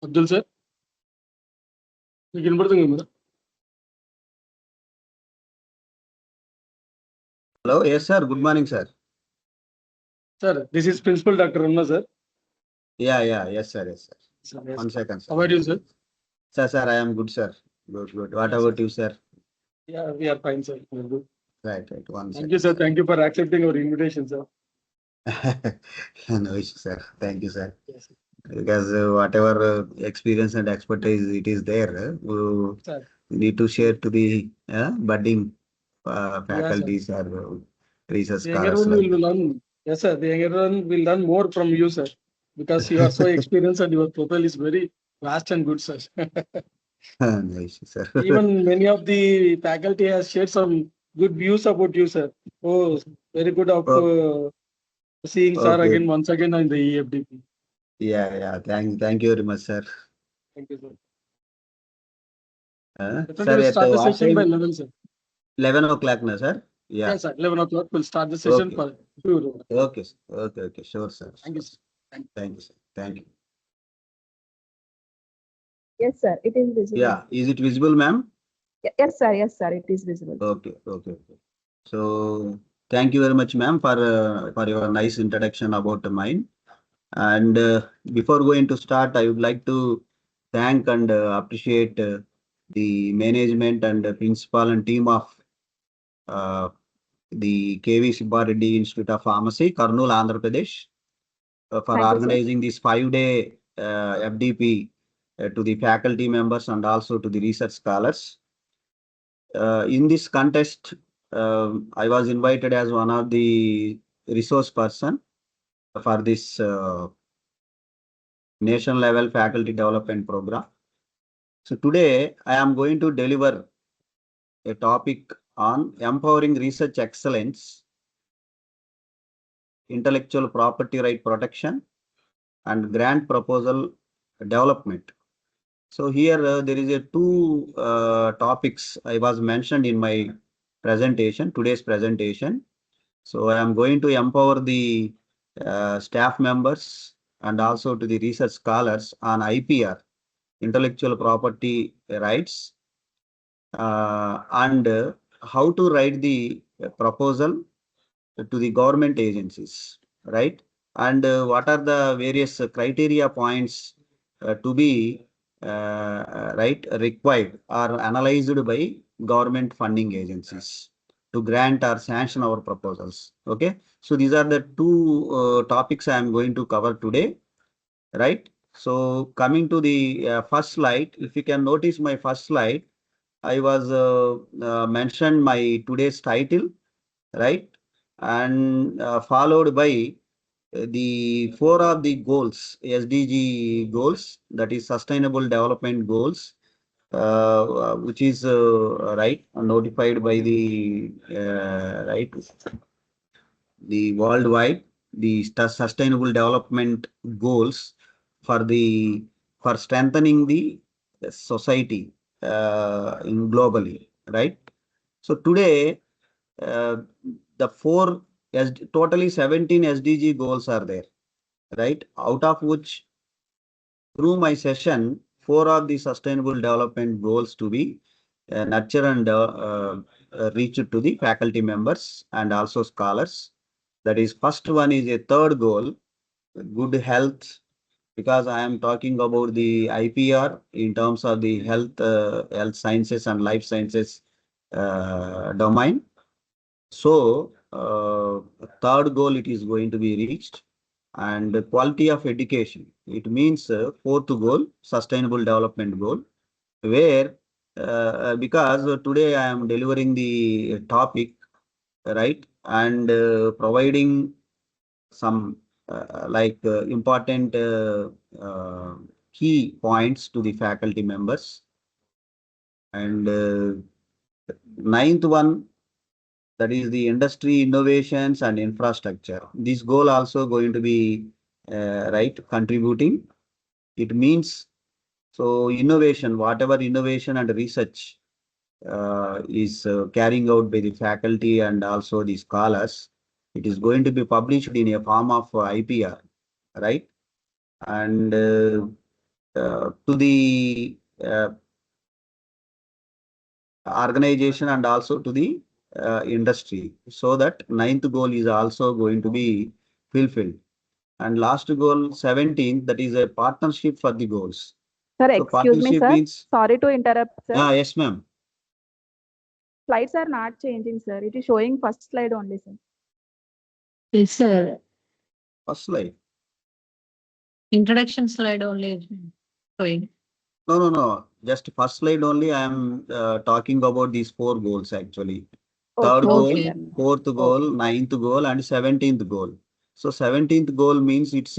Abdul sir, you can put the Hello, yes sir. Good morning, sir. Sir, this is Principal Dr. Ramna sir. Yes sir, yes sir. Sir, yes. 1 second, sir. How are you, sir? Sir, I am good, sir. Good. What Yes, about sir. you, sir? Yeah, we are fine, sir. We are good. Right. 1 Thank you, second, sir. sir. Thank you for accepting our invitation, sir. No issue, sir. Thank you, sir. Yes, sir. Because whatever experience and expertise it is there, Sir. we need to share to the budding Yeah, sir. faculties or research The younger scholars one like will that. learn. Yes, sir. The younger one will learn more from you, sir, because you are so experienced and your profile is very vast and good, sir. No issue, sir. Even many of the faculty has shared some good views about you, sir. Oh, very good of seeing sir Okay. again once again in the eFDP. Yeah. Thank you very much, sir. Thank you, sir. Sir, Definitely we'll at start the what session by time? 11, sir. 11 o'clock, na, sir? Yeah. Yes, sir. 11 o'clock we'll start the session Okay. for sure. Okay, sir. Okay. Sure, sir. Thank you, Sure. sir. Thank you. Thank you, sir. Thank you. Yes, sir. It is visible. Yeah. Is it visible, ma'am? Yes, sir. Yes, sir. It is visible. Okay. So, thank you very much, ma'am, for your nice introduction about mine. And before going to start, I would like to thank and appreciate the management and principal and team of uh, the KVSP Reddy Institute of Pharmacy, Kurnool, Andhra Pradesh, for Thank you, sir. organizing this 5-day FDP to the faculty members and also to the research scholars. In this contest, I was invited as one of the resource person for this national level faculty development program. So today I am going to deliver a topic on empowering research excellence, intellectual property right protection, and grant proposal development. So here there is a two topics I was mentioned in my presentation, today's presentation. So I am going to empower the staff members and also to the research scholars on IPR, intellectual property rights, and how to write the proposal to the government agencies, right? And what are the various criteria points to be required or analyzed by government funding agencies to grant or sanction our proposals. Okay, so these are the two topics I am going to cover today, right? So coming to the first slide, if you can notice my first slide, I was mentioned my today's title, right? And followed by the 4 of the goals, SDG goals, that is Sustainable Development Goals, which is notified by the the worldwide, the Sustainable Development Goals for the for strengthening the society in globally, right? So today the four totally 17 SDG goals are there, right? Out of which, through my session, 4 of the sustainable development goals to be nurture and reach to the faculty members and also scholars. That is, first one is a third goal, good health, because I am talking about the IPR in terms of the health sciences and life sciences domain. So, third goal it is going to be reached, and the quality of education. It means fourth goal, sustainable development goal, where because today I am delivering the topic, right, and providing some important uh, key points to the faculty members. And ninth one, that is the industry innovations and infrastructure. This goal also going to be contributing. It means so innovation, whatever innovation and research is carrying out by the faculty and also the scholars, it is going to be published in a form of IPR, right? And to the organization and also to the industry, so that ninth goal is also going to be fulfilled. And last goal, 17th, that is a partnership for the goals. Sir, So excuse me, partnership sir. means, Sorry to interrupt, sir. yes, ma'am. Slides are not changing, sir. It is showing first slide only, sir. Yes, sir. First slide. Introduction slide only is showing. No. Just first slide only. I am talking about these four goals actually. Third Okay, goal, okay, Okay. sir. fourth goal, ninth goal, and 17th goal. So 17th goal means it's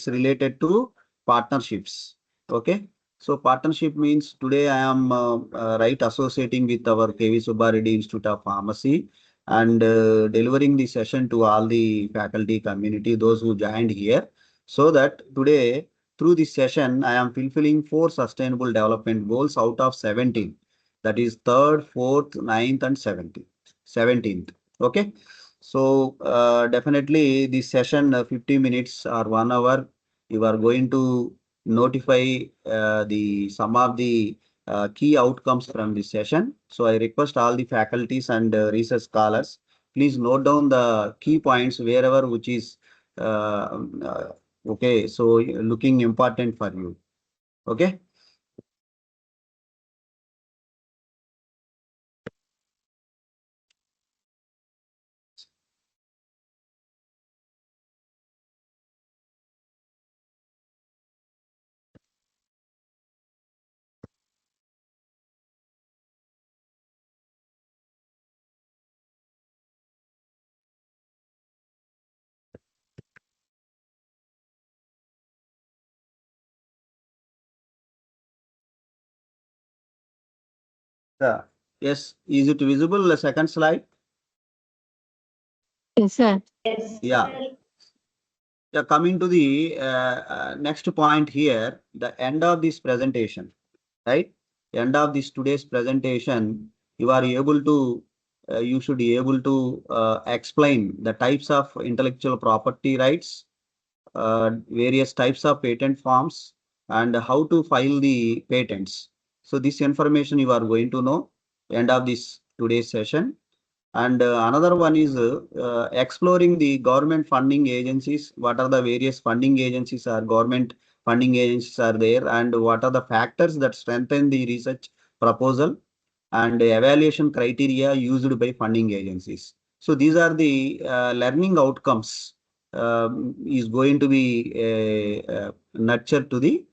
related to partnerships. Okay. So partnership means today I am right associating with our KV Subbareddy Institute of Pharmacy and delivering the session to all the faculty community, those who joined here, so that today through this session I am fulfilling four sustainable development goals out of 17. That is third, fourth, ninth, and 17th. Okay. So definitely this session 50 minutes or 1 hour, you are going to notify the some of the key outcomes from this session. So I request all the faculties and research scholars, please note down the key points wherever which is okay. So looking important for you. Okay. Yes. Is it visible? The second slide. Yes, sir. Yeah. Yeah, coming to the next point here, the end of this presentation, right? End of this today's presentation, you should be able to explain the types of intellectual property rights, various types of patent forms, and how to file the patents. So this information you are going to know end of this today's session. And another one is exploring the government funding agencies. What are the various funding agencies or government funding agencies are there, and what are the factors that strengthen the research proposal and evaluation criteria used by funding agencies. So these are the learning outcomes is going to be nurtured to the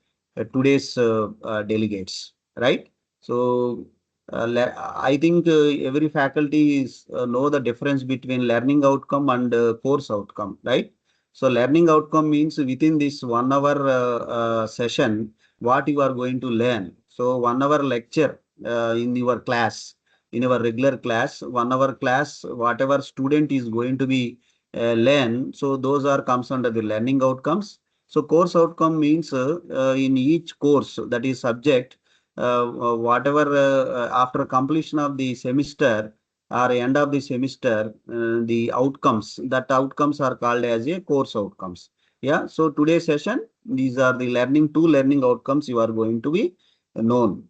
today's delegates, right? So I think every faculty is know the difference between learning outcome and course outcome, right? So learning outcome means within this 1 hour session, what you are going to learn. So 1 hour lecture in your class, in your regular class, 1 hour class, whatever student is going to be learn. So those are comes under the learning outcomes. So course outcome means in each course, that is subject, whatever after completion of the semester or end of the semester, the outcomes, that outcomes are called as a course outcomes. Yeah. So today's session, these are the two learning outcomes you are going to be known,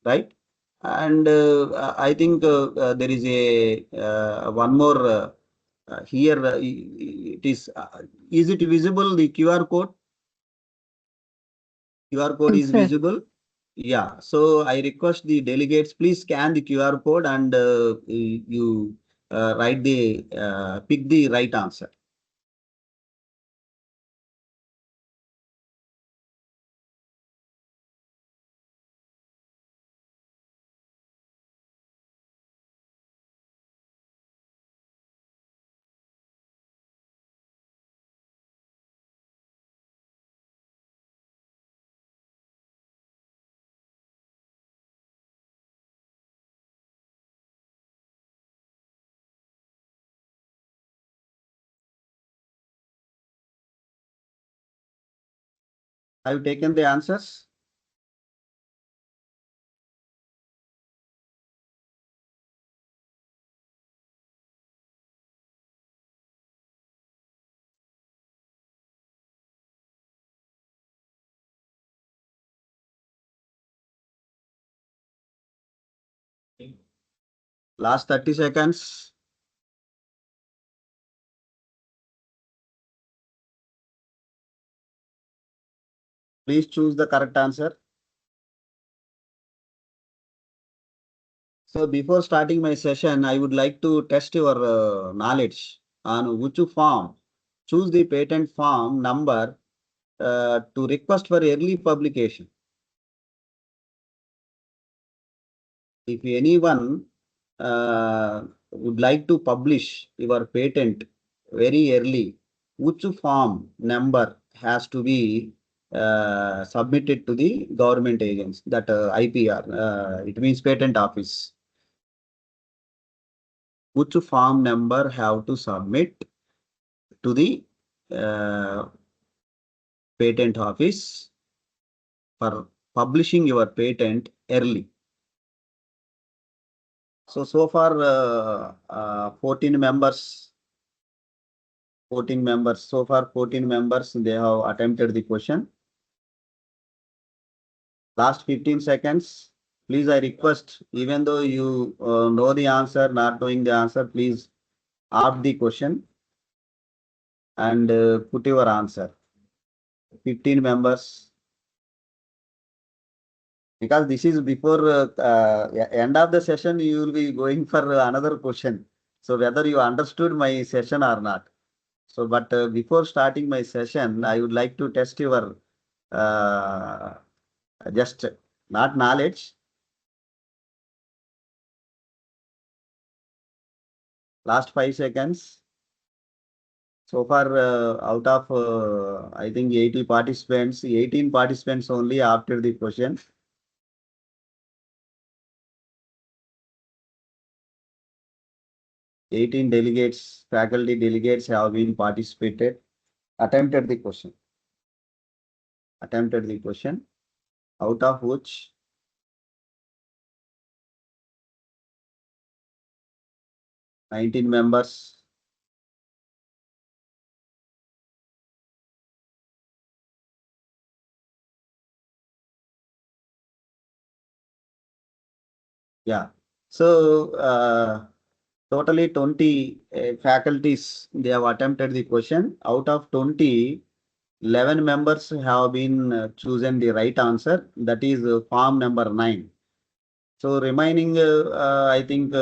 right? And I think there is a one more here. Is it visible? The QR code? QR code Yes, is sir. visible. Yeah. So I request the delegates, please scan the QR code and you pick the right answer. Have you taken the answers? Last 30 seconds. Please choose the correct answer. So before starting my session, I would like to test your knowledge on which form. Choose the patent form number to request for early publication. If anyone would like to publish your patent very early, which form number has to be submitted to the government agents, that IPR, it means patent office. Which form number have to submit to the patent office for publishing your patent early? So far 14 members. 14 members. So far 14 members, they have attempted the question. Last 15 seconds. Please, I request, even though you know the answer, not knowing the answer, please opt the question and put your answer. 15 members. Because this is before end of the session, you will be going for another question. So whether you understood my session or not. So, but before starting my session, I would like to test your just not knowledge. Last 5 seconds. So far, out of I think 80 participants, 18 participants only after the question. Eighteen delegates, faculty delegates have been participated, attempted the question. Attempted the question, out of which 19 members. Yeah. So totally 20 faculties, they have attempted the question. Out of 20, 11 members have been chosen the right answer. That is form number 9. So remaining, I think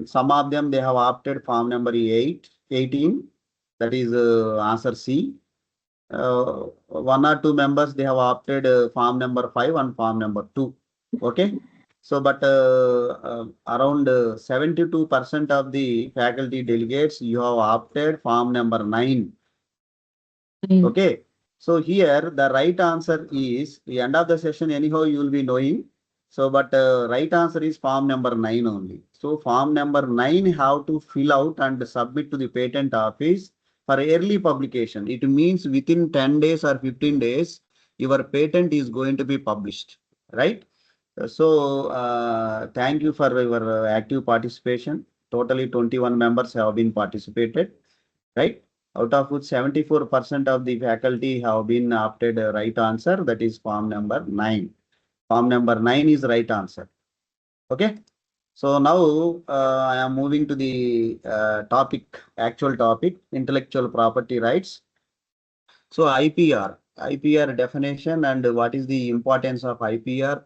some of them, they have opted form number 18. That is answer C. One or two members, they have opted form number 5 and form number 2. Okay. So, but around 72% of the faculty delegates, you have opted form number 9. Okay. So here the right answer is the end of the session. Anyhow, you will be knowing. So, but right answer is form number 9 only. So form number 9 have to fill out and submit to the patent office for early publication. It means within 10 days or 15 days, your patent is going to be published, right? So thank you for your active participation. Totally 21 members have been participated, right? Out of which 74% of the faculty have been opted a right answer. That is form number 9. Form number 9 is right answer. Okay. So now I am moving to the topic, actual topic, intellectual property rights. So IPR definition and what is the importance of IPR?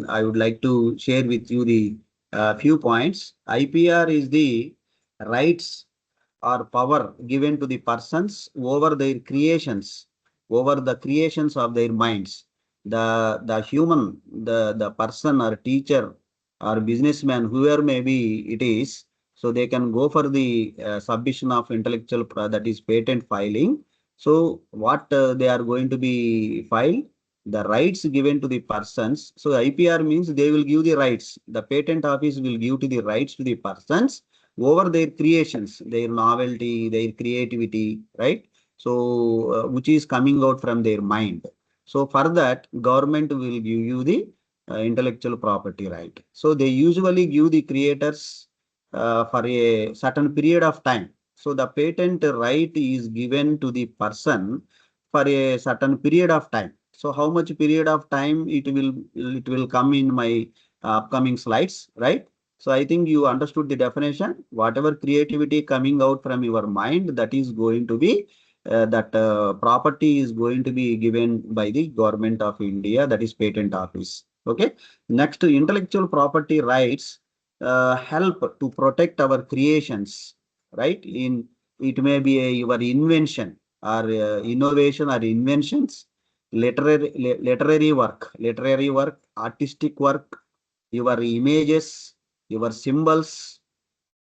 I would like to share with you the few points. IPR is the rights or power given to the persons over their creations, over the creations of their minds. The human, the person or teacher or businessman, whoever maybe it is, so they can go for the submission of intellectual, that is patent filing. So what they are going to be filed? The rights given to the persons. So IPR means they will give the rights. The patent office will give to the rights to the persons over their creations, their novelty, their creativity, right? So which is coming out from their mind. So for that, government will give you the intellectual property right. So they usually give the creators for a certain period of time. So the patent right is given to the person for a certain period of time. So how much period of time it will come in my upcoming slides, right? So I think you understood the definition. Whatever creativity coming out from your mind, that is going to be property is going to be given by the government of India, that is patent office. Okay. Next, intellectual property rights help to protect our creations, right? It may be your invention or innovation or inventions, literary work, artistic work, your images, your symbols,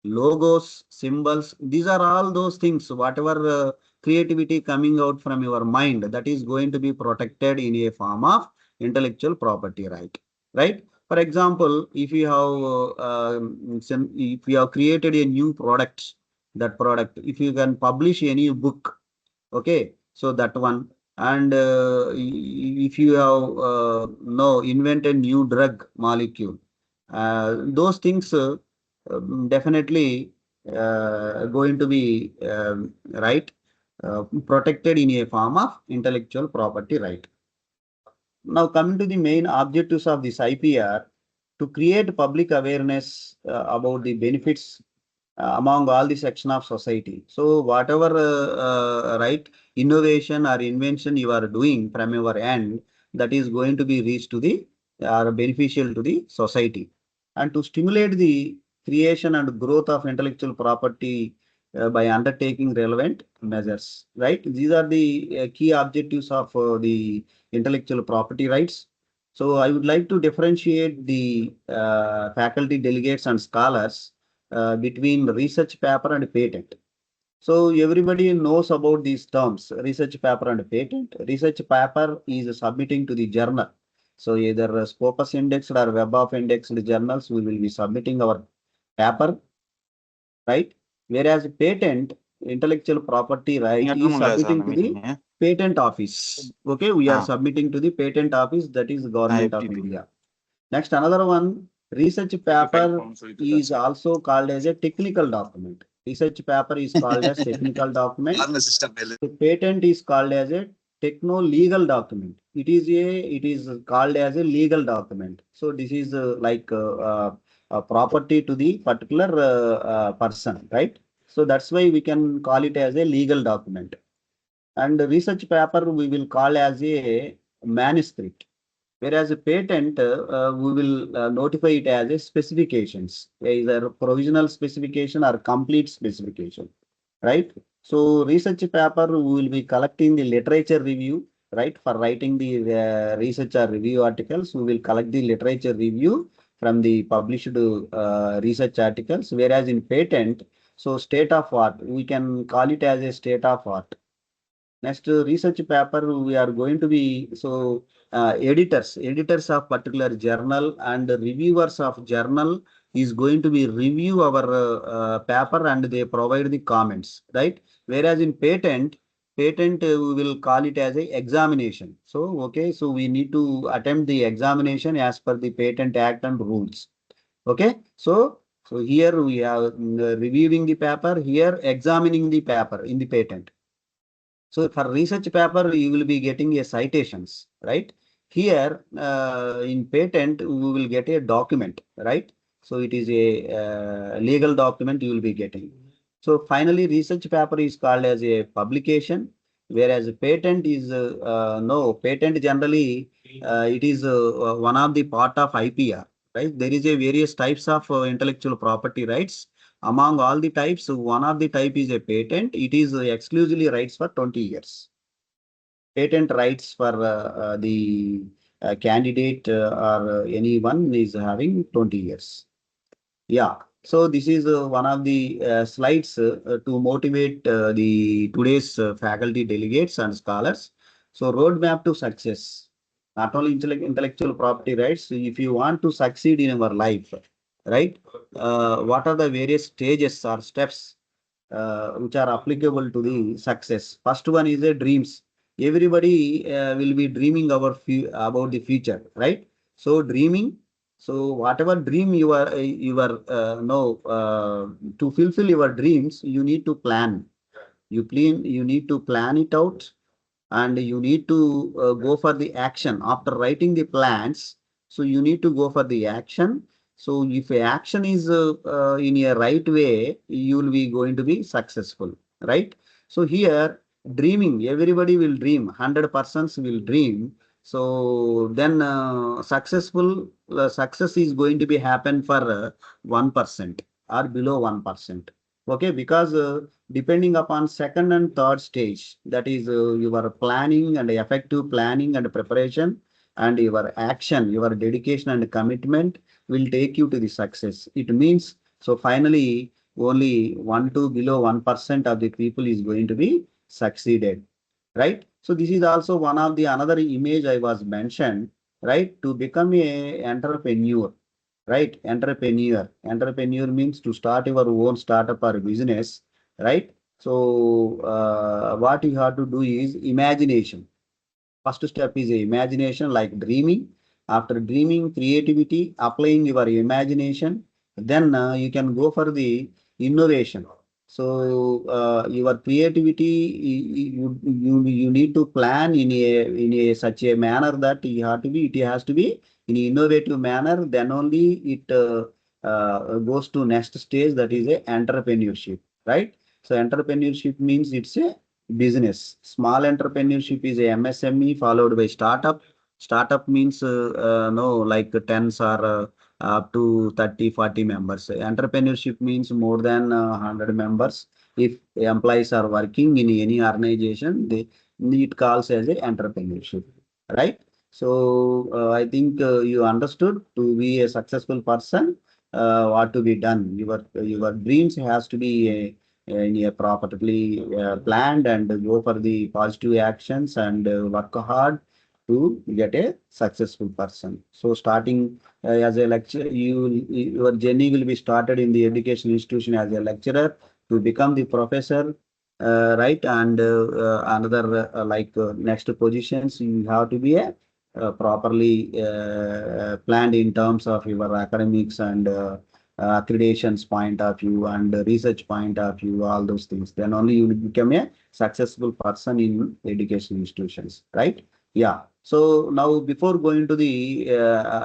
logos, symbols. These are all those things, whatever creativity coming out from your mind, that is going to be protected in a form of intellectual property right. Right? For example, if you have created a new product, that product, if you can publish any book, okay, so that one. And if you have no invented new drug molecule, those things definitely going to be right, protected in a form of intellectual property right. Now coming to the main objectives of this IPR, to create public awareness about the benefits among all the section of society. So whatever right innovation or invention you are doing from your end, that is going to be reached to the are beneficial to the society. And to stimulate the creation and growth of intellectual property by undertaking relevant measures. Right? These are the key objectives of the intellectual property rights. So I would like to differentiate the faculty delegates and scholars between research paper and patent. So everybody knows about these terms, research paper and patent. Research paper is submitting to the journal. So either Scopus indexed or Web of indexed journals, we will be submitting our paper, right? Whereas patent, intellectual property right, is submitting to the patent office. Okay, we are submitting to the patent office, that is government of India. Next, another one, research paper is also called as a technical document. Research paper is called as technical document. The patent is called as a techno-legal document. It is called as a legal document. So this is a property to the particular person, right? So that's why we can call it as a legal document. And the research paper we will call as a manuscript. Whereas a patent, we will notify it as a specifications, either provisional specification or complete specification, right? So research paper, we will be collecting the literature review, right? For writing the research or review articles, we will collect the literature review from the published research articles. Whereas in patent, so state of art, we can call it as a state of art. Next, research paper, we are going to be, so editors of particular journal and reviewers of journal is going to be review our paper and they provide the comments, right? Whereas in patent, we will call it as a examination. So, okay, so we need to attempt the examination as per the Patent Act and rules. Okay, so here we are reviewing the paper, here examining the paper in the patent. So for research paper, you will be getting a citations, right? Here in patent, we will get a document, right? So it is a legal document you will be getting. So finally, research paper is called as a publication, whereas a patent is no patent generally it is one of the part of IPR, right? There is a various types of intellectual property rights. Among all the types, one of the type is a patent. It is exclusively rights for 20 years. Patent rights for the candidate or anyone is having 20 years. Yeah. So this is one of the slides to motivate the today's faculty delegates and scholars. So roadmap to success. Not only intellectual property rights. If you want to succeed in your life, right? What are the various stages or steps which are applicable to the success? First one is a dreams. Everybody will be dreaming about the future, right? So dreaming. So whatever dream you are to fulfill your dreams, you need to plan. You need to plan it out, and you need to go for the action after writing the plans. So you need to go for the action. So if a action is in a right way, you will be going to be successful, right? So here, dreaming, everybody will dream, 100% will dream. So then success is going to be happen for 1% or below 1%. Okay, because depending upon second and third stage, that is your planning and effective planning and preparation and your action, your dedication and commitment will take you to the success. It means, so finally, only 1 to below 1% of the people is going to be succeeded, right? So this is also one of the another image I was mentioned, right? To become a entrepreneur, right? Entrepreneur means to start your own startup or business, right? So what you have to do is imagination. First step is imagination, like dreaming. After dreaming, creativity, applying your imagination, then you can go for the innovation. So your creativity, you need to plan in a such a manner that it has to be in innovative manner. Then only it goes to next stage, that is a entrepreneurship, right? So entrepreneurship means it's a business. Small entrepreneurship is a MSME followed by startup. Startup means no, like tens or up to 30, 40 members. Entrepreneurship means more than 100 members. If employees are working in any organization, it calls as a entrepreneurship, right? So I think you understood, to be a successful person, what to be done. Your dreams has to be properly planned and go for the positive actions and work hard to get a successful person. So starting as a lecturer, your journey will be started in the education institution as a lecturer to become the professor, right? And another next positions, you have to be a properly planned in terms of your academics and accreditations point of view and research point of view, all those things. Then only you will become a successful person in education institutions, right? Yeah. So now, before going to the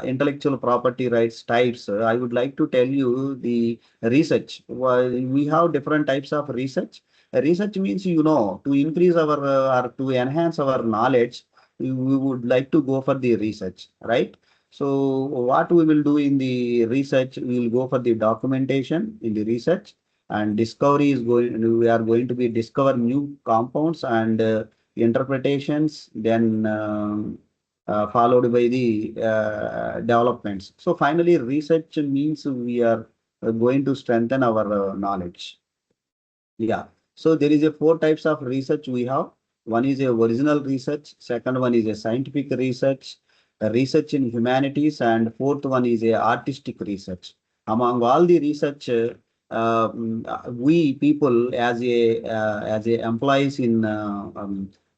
intellectual property rights types, I would like to tell you the research. Well, we have different types of research. Research means, to increase our or to enhance our knowledge, we would like to go for the research, right? So what we will do in the research, we will go for the documentation in the research, and discovery is going, we are going to be discover new compounds and interpretations, then followed by the developments. So finally, research means we are going to strengthen our knowledge. Yeah. So there is a four types of research we have. One is a original research. Second one is a scientific research, a research in humanities, and fourth one is a artistic research. Among all the research, we people as a employees in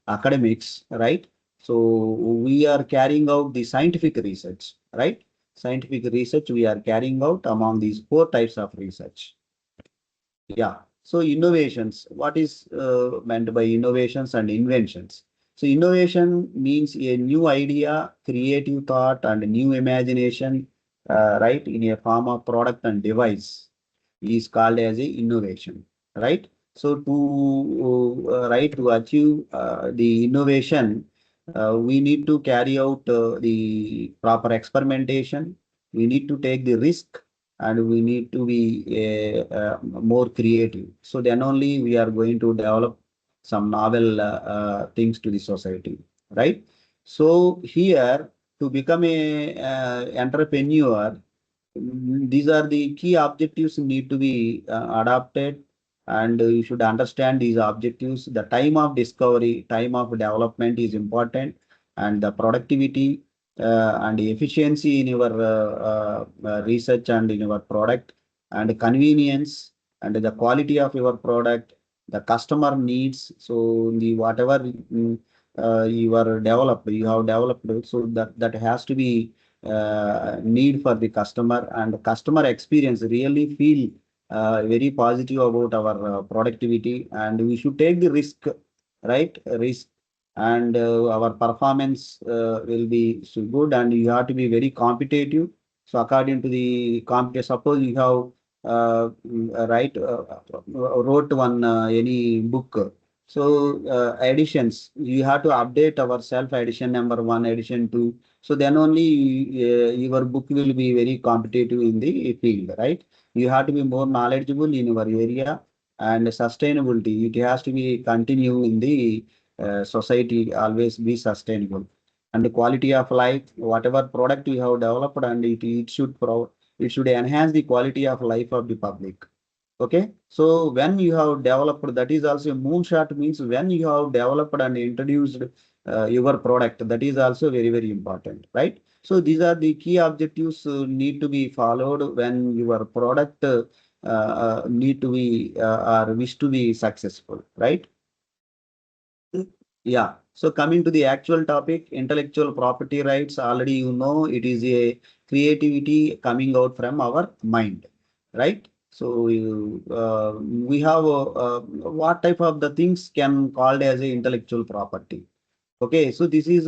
academics, right? So we are carrying out the scientific research, right? Scientific research we are carrying out among these four types of research. Yeah. So innovations, what is meant by innovations and inventions? So innovation means a new idea, creative thought, and new imagination, right, in a form of product and device is called as a innovation, right? So to achieve the innovation, we need to carry out the proper experimentation. We need to take the risk, and we need to be more creative. So then only we are going to develop some novel things to the society, right? So here, to become a entrepreneur, these are the key objectives need to be adopted, and you should understand these objectives. The time of discovery, time of development is important, and the productivity and efficiency in your research and in your product, and convenience and the quality of your product, the customer needs. So the whatever you are developed, you have developed, so that has to be need for the customer, and customer experience really feel very positive about our productivity, and we should take the risk, right? Risk, and our performance will be so good, and you have to be very competitive. So according to the company, suppose you have wrote one any book. So editions, you have to update our self edition number one, edition two. So then only your book will be very competitive in the field, right? You have to be more knowledgeable in your area, and sustainability. It has to be continue in the society, always be sustainable. And the quality of life, whatever product you have developed, and it should enhance the quality of life of the public. Okay, so when you have developed, that is also a moonshot, means when you have developed and introduced your product, that is also very, very important, right? So these are the key objectives need to be followed when your product need to be or wish to be successful, right? Yeah. So coming to the actual topic, intellectual property rights, already you know it is a creativity coming out from our mind, right? So we have what type of the things can called as a intellectual property. Okay, so this is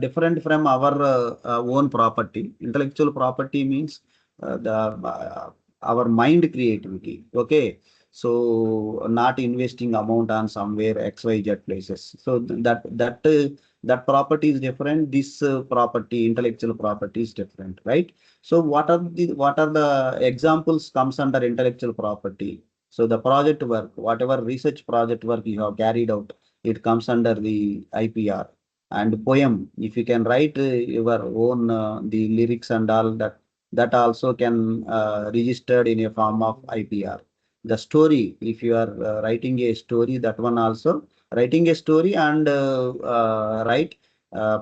different from our own property. Intellectual property means the our mind creativity. Okay, so not investing amount on somewhere XYZ places. So that property is different. This property, intellectual property is different, right? So what are the examples comes under intellectual property? So the project work, whatever research project work you have carried out, it comes under the IPR. And poem, if you can write your own the lyrics and all that, that also can registered in a form of IPR. The story, if you are writing a story, that one also writing a story and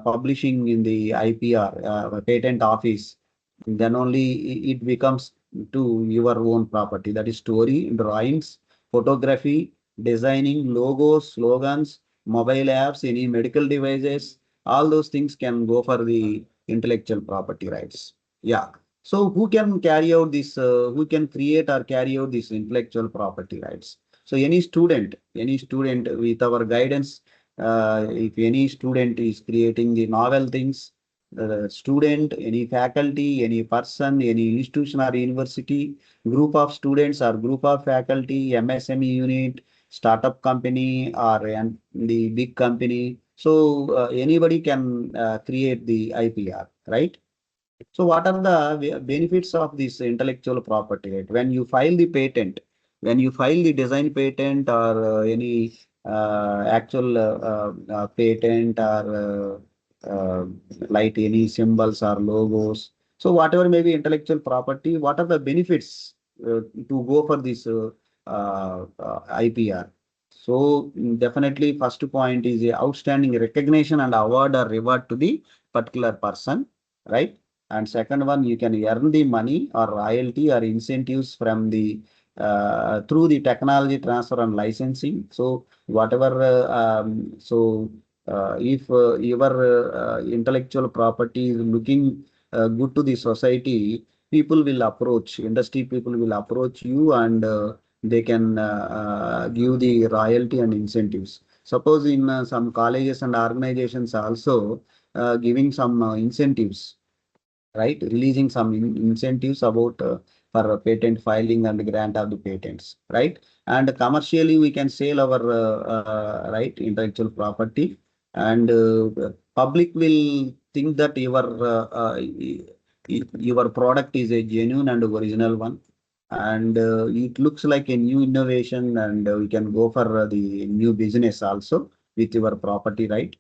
publishing in the IPR patent office, then only it becomes to your own property. That is story, drawings, photography, designing, logos, slogans, mobile apps, any medical devices, all those things can go for the intellectual property rights. Yeah. So who can carry out this, who can create or carry out this intellectual property rights? So any student with our guidance, if any student is creating the novel things, student, any faculty, any person, any institution or university, group of students or group of faculty, MSME unit, startup company or the big company. So anybody can create the IPR, right? So what are the benefits of this intellectual property, right? When you file the patent, when you file the design patent or any actual patent or like any symbols or logos. So whatever may be intellectual property, what are the benefits to go for this IPR? So definitely first point is a outstanding recognition and award or reward to the particular person, right? And second one, you can earn the money or royalty or incentives from the through the technology transfer and licensing. So whatever, if your intellectual property is looking good to the society, people will approach, industry people will approach you, and they can give the royalty and incentives. Suppose in some colleges and organizations also giving some incentives, right? Releasing some incentives about for patent filing and grant of the patents, right? And commercially, we can sell our right intellectual property, and public will think that your product is a genuine and original one, and it looks like a new innovation, and we can go for the new business also with your property, right?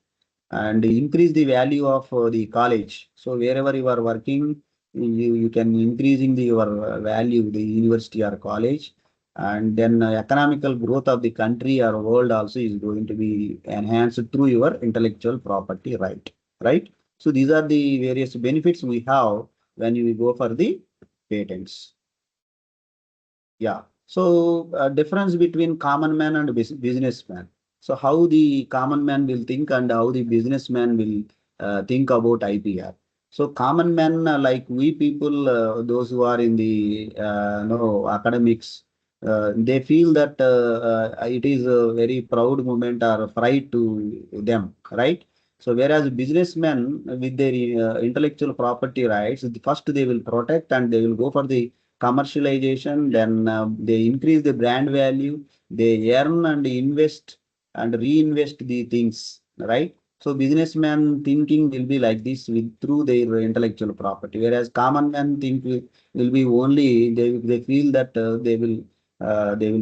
And increase the value of the college. So wherever you are working, you can increasing the your value, the university or college, and then economical growth of the country or world also is going to be enhanced through your intellectual property right, right? So these are the various benefits we have when you go for the patents. Yeah. So difference between common man and businessman. So how the common man will think and how the businessman will think about IPR. So common man, like we people, those who are in the no academics, they feel that it is a very proud moment or pride to them, right? So whereas businessmen with their intellectual property rights, first they will protect and they will go for the commercialization, then they increase the brand value, they earn and invest and reinvest the things, right? So businessman thinking will be like this with through their intellectual property, whereas common man think will be only they feel that they will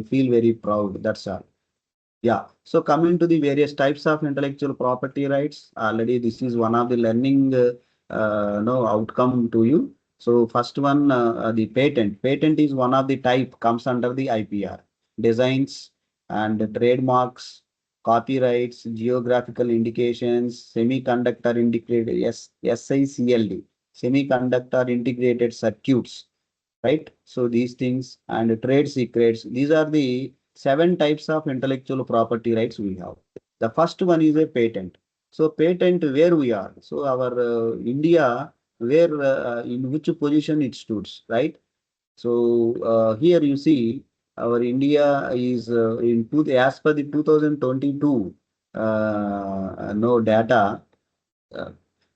feel very proud. That's all. Yeah. So coming to the various types of intellectual property rights, already this is one of the learning no outcome to you. So first one, the patent. Patent is one of the type comes under the IPR. Designs and trademarks, copyrights, geographical indications, semiconductor integrated SICLD, semiconductor integrated circuits, right? So these things and trade secrets, these are the 7 types of intellectual property rights we have. The first one is a patent. So patent where we are. So our India, where in which position it stood, right? So here you see our India is as per the 2022 no data. Uh,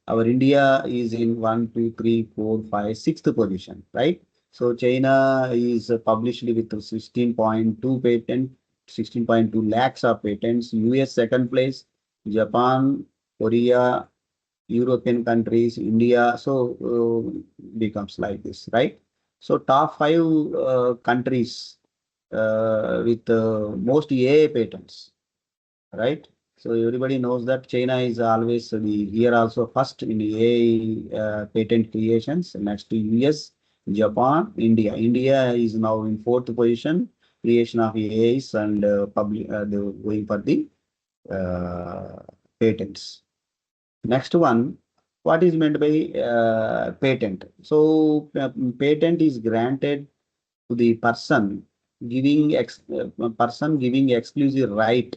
our India is in 1, 2, 3, 4, 5, sixth position, right? So China is published with 16.2 patent, 16.2 lakhs of patents. US second place, Japan, Korea, European countries, India. So becomes like this, right? So top 5 countries with most AI patents, right? So everybody knows that China is always the here also first in AI patent creations. Next to US, Japan, India. India is now in 4th position, creation of AIs and public going for the uh, patents. Next one, what is meant by patent? So patent is granted to the person giving exclusive right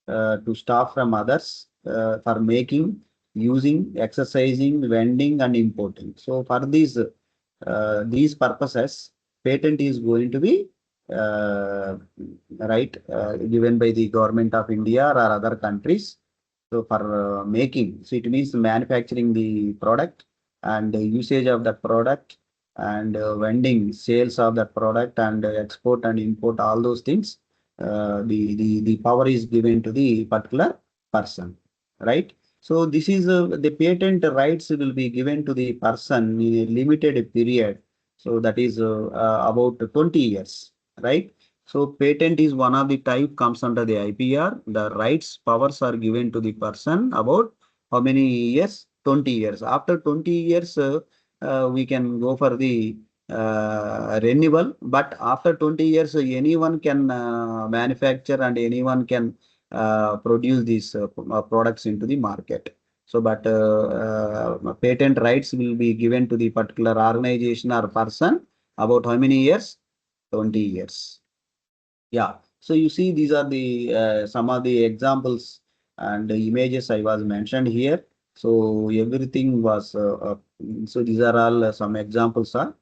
to stop from others for making, using, exercising, vending, and importing. So for these purposes, patent is going to be given by the government of India or other countries. So for making, so it means manufacturing the product and the usage of that product and vending, sales of that product and export and import, all those things. The power is given to the particular person, right? So this is the patent rights will be given to the person in a limited period. So that is about 20 years, right? So patent is one of the type comes under the IPR. The rights powers are given to the person about how many years? 20 years. After 20 years, we can go for the renewal. But after 20 years, anyone can manufacture and anyone can produce these products into the market. So, but patent rights will be given to the particular organization or person about how many years? 20 years. Yeah. So you see, these are the some of the examples and the images I was mentioned here. So everything was so these are all some examples of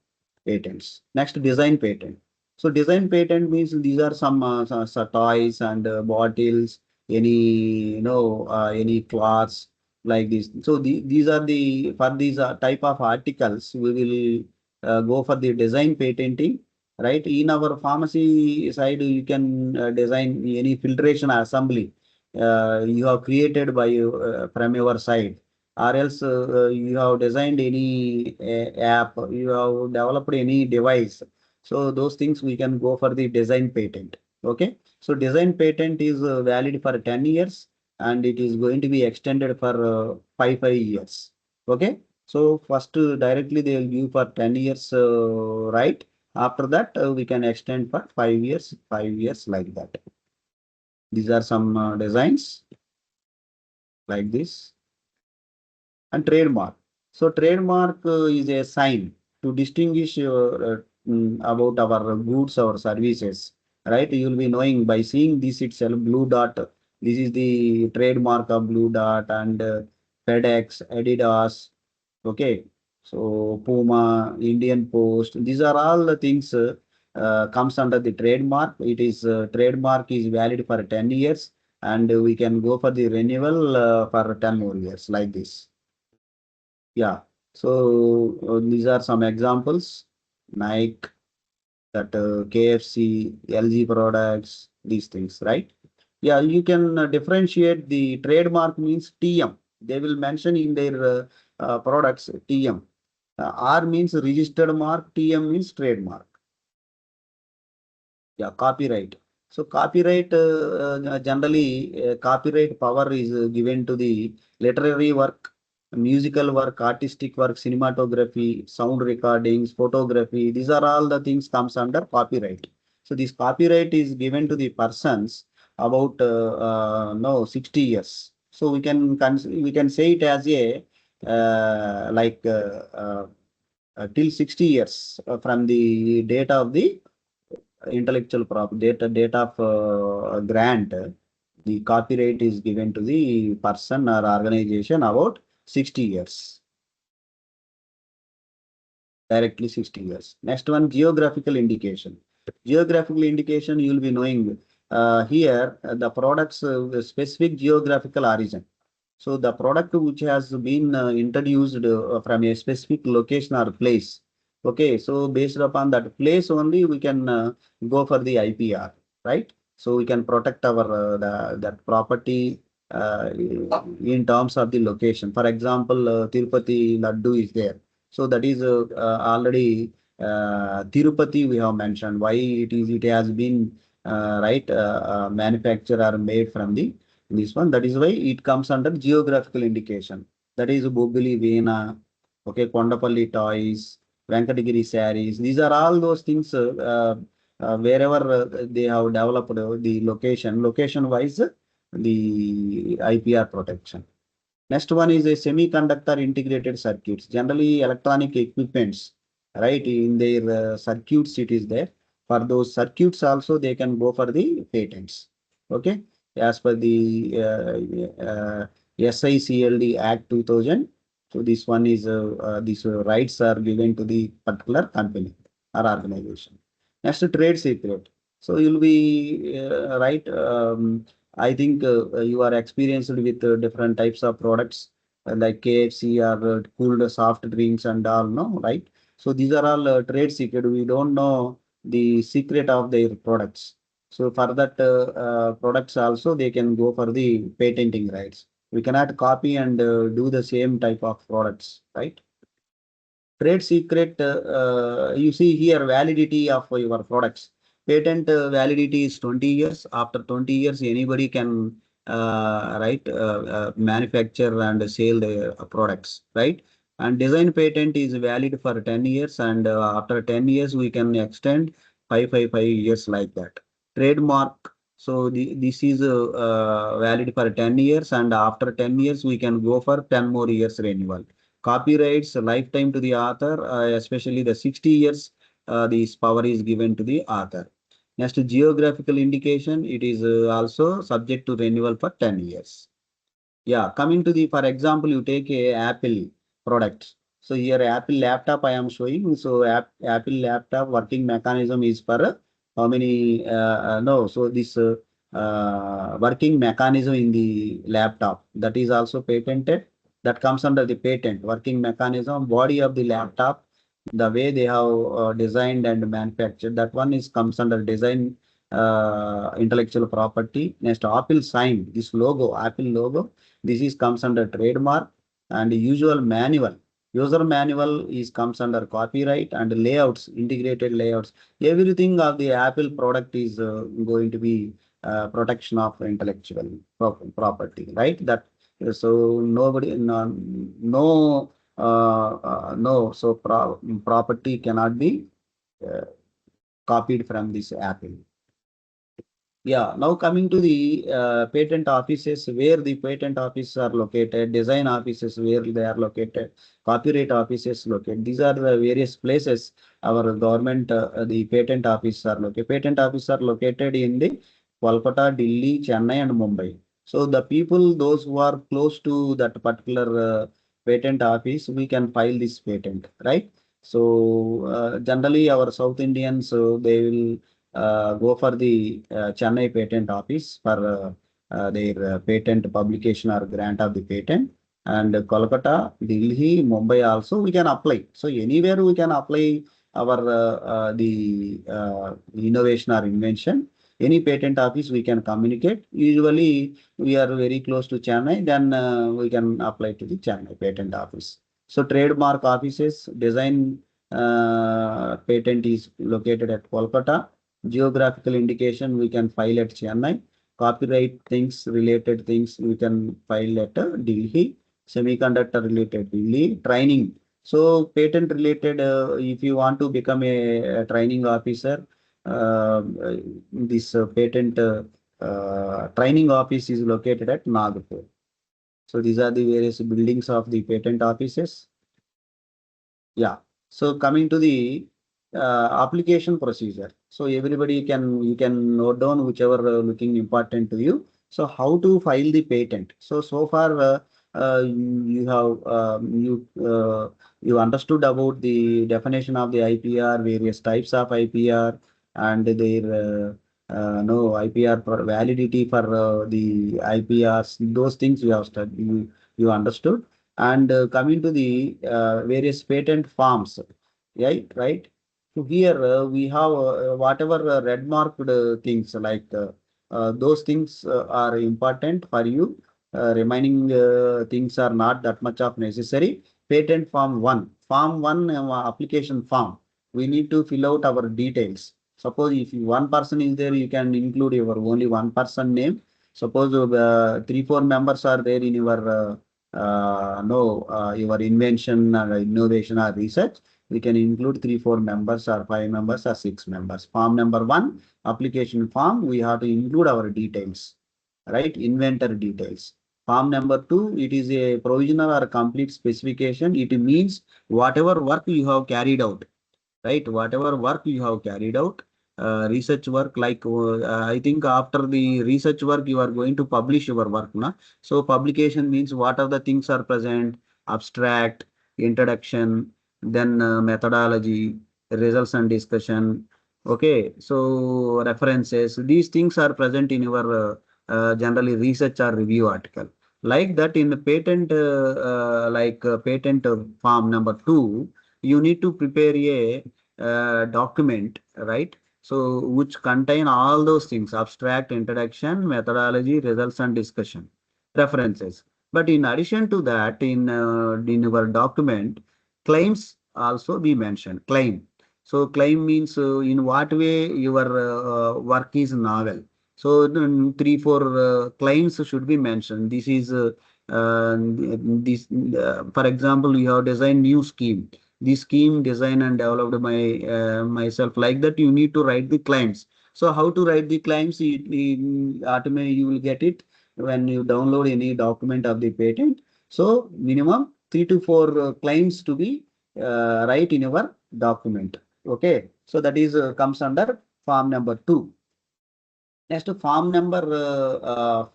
patents. Next, design patent. So design patent means these are some toys and bottles, any cloths like this. So these are the for these type of articles we will go for the design patenting, right? In our pharmacy side, you can design any filtration assembly you have created by from your side, or else you have designed any app, you have developed any device. So those things we can go for the design patent. Okay. So design patent is valid for 10 years and it is going to be extended for 5 years. Okay. So first directly they will give for 10 years, right? After that, we can extend for 5 years like that. These are some designs like this. And trademark. So trademark is a sign to distinguish about our goods or services, right? You will be knowing by seeing this itself, blue dot. This is the trademark of blue dot and FedEx, Adidas. Okay. So Puma, Indian Post. These are all the things comes under the trademark. It is trademark is valid for 10 years and we can go for the renewal for 10 more years like this. Yeah. So these are some examples. Nike, that KFC, LG products, these things, right? Yeah, you can differentiate. The trademark means TM. They will mention in their products TM. R means registered mark, TM means trademark. Yeah, copyright. So copyright, generally, copyright power is given to the literary work, musical work, artistic work, cinematography, sound recordings, photography. These are all the things comes under copyright. So this copyright is given to the persons about no 60 years. So we can say it as a like till 60 years from the date of the intellectual property date of grant. The copyright is given to the person or organization about 60 years, directly 60 years. Next one, geographical indication. Geographical indication, you will be knowing here the products specific geographical origin. So the product which has been introduced from a specific location or place. Okay, so based upon that place only we can go for the IPR, right? So we can protect our that property in terms of the location. For example, Tirupati Laddu is there. So that is already Tirupati we have mentioned. Why it has been right manufactured or made from the this one. That is why it comes under geographical indication. That is Bobili Veena, okay, Kondapalli toys, Venkatagiri sarees. These are all those things wherever they have developed the location wise, the IPR protection. Next one is a semiconductor integrated circuits. Generally, electronic equipments, right? In their circuits, it is there. For those circuits also, they can go for the patents. Okay, as per the SICLD Act 2000. So this one is these rights are given to the particular company or organization. Next, trade secret. So you'll be right. I think you are experienced with different types of products like KFC or cooled soft drinks and all, no, right? So these are all trade secret. We don't know the secret of their products. So for that products also they can go for the patenting rights. We cannot copy and do the same type of products, right? Trade secret, you see here validity of your products. Patent validity is 20 years. After 20 years, anybody can manufacture and sell the products, right? And design patent is valid for 10 years, and after 10 years, we can extend 5 years like that. Trademark. So this is valid for 10 years, and after 10 years, we can go for 10 more years renewal. Copyrights lifetime to the author, especially the 60 years, this power is given to the author. Next, geographical indication, it is also subject to renewal for 10 years. Yeah, coming to the, for example, you take a Apple product. So here Apple laptop I am showing. So Apple laptop working mechanism is for how many, no, so this working mechanism in the laptop, that is also patented. That comes under the patent. Working mechanism, body of the laptop, the way they have designed and manufactured, that one is comes under design intellectual property. Next, Apple sign, this logo, Apple logo, this is comes under trademark. And usual manual, user manual is comes under copyright. And layouts, integrated layouts, everything of the Apple product is going to be protection of intellectual property, right? That so nobody no, so property cannot be uh, copied from this Apple. Yeah, now coming to the patent offices, where the patent offices are located, design offices where they are located, copyright offices located. These are the various places our government, the patent offices are located. Patent offices are located in the Kolkata, Delhi, Chennai, and Mumbai. So the people, those who are close to that particular patent office, we can file this patent, right? So generally, our South Indians, they will go for the Chennai patent office for their patent publication or grant of the patent. And Kolkata, Delhi, Mumbai also we can apply. So anywhere we can apply our the innovation or invention. Any patent office we can communicate. Usually we are very close to Chennai, then we can apply to the Chennai patent office. So trademark offices, design patent is located at Kolkata. Geographical indication we can file at Chennai. Copyright things, related things we can file at Delhi. Semiconductor related Delhi. Training. So patent related, if you want to become a training officer, this patent training office is located at Nagpur. So these are the various buildings of the patent offices. Yeah. So coming to the application procedure. So everybody you can note down whichever looking important to you. So how to file the patent? So far you have you understood about the definition of the IPR, various types of IPR, and their no IPR for validity for the IPRs. Those things you have studied, you understood. And coming to the various patent forms, right? So here we have whatever red marked things like those things are important for you. Remaining things are not that much of necessary. Patent form one application form. We need to fill out our details. Suppose if one person is there, you can include your only one person name. Suppose 3-4 members are there in your your invention or innovation or research, we can include 3-4 members or 5 members or 6 members. Form number 1, application form, we have to include our details, right? Inventor details. Form number 2, it is a provisional or complete specification. It means whatever work you have carried out, right? Whatever work you have carried out, research work, like I think after the research work, you are going to publish your work. Na? So publication means what are the things are present, abstract, introduction, then methodology, results and discussion. Okay, so references, these things are present in your generally research or review article. Like that in the patent, patent form number 2, you need to prepare a document, right? So which contain all those things, abstract, introduction, methodology, results and discussion, references. But in addition to that, in your document, claims also be mentioned. Claim. So claim means in what way your work is novel. So 3-4 claims should be mentioned. This is for example, you have designed new scheme. The scheme designed and developed by myself, like that you need to write the claims. So how to write the claims? Automatically you will get it when you download any document of the patent. So minimum 3-4 claims to be write in your document. Okay, so that is comes under form number 2. Next, form number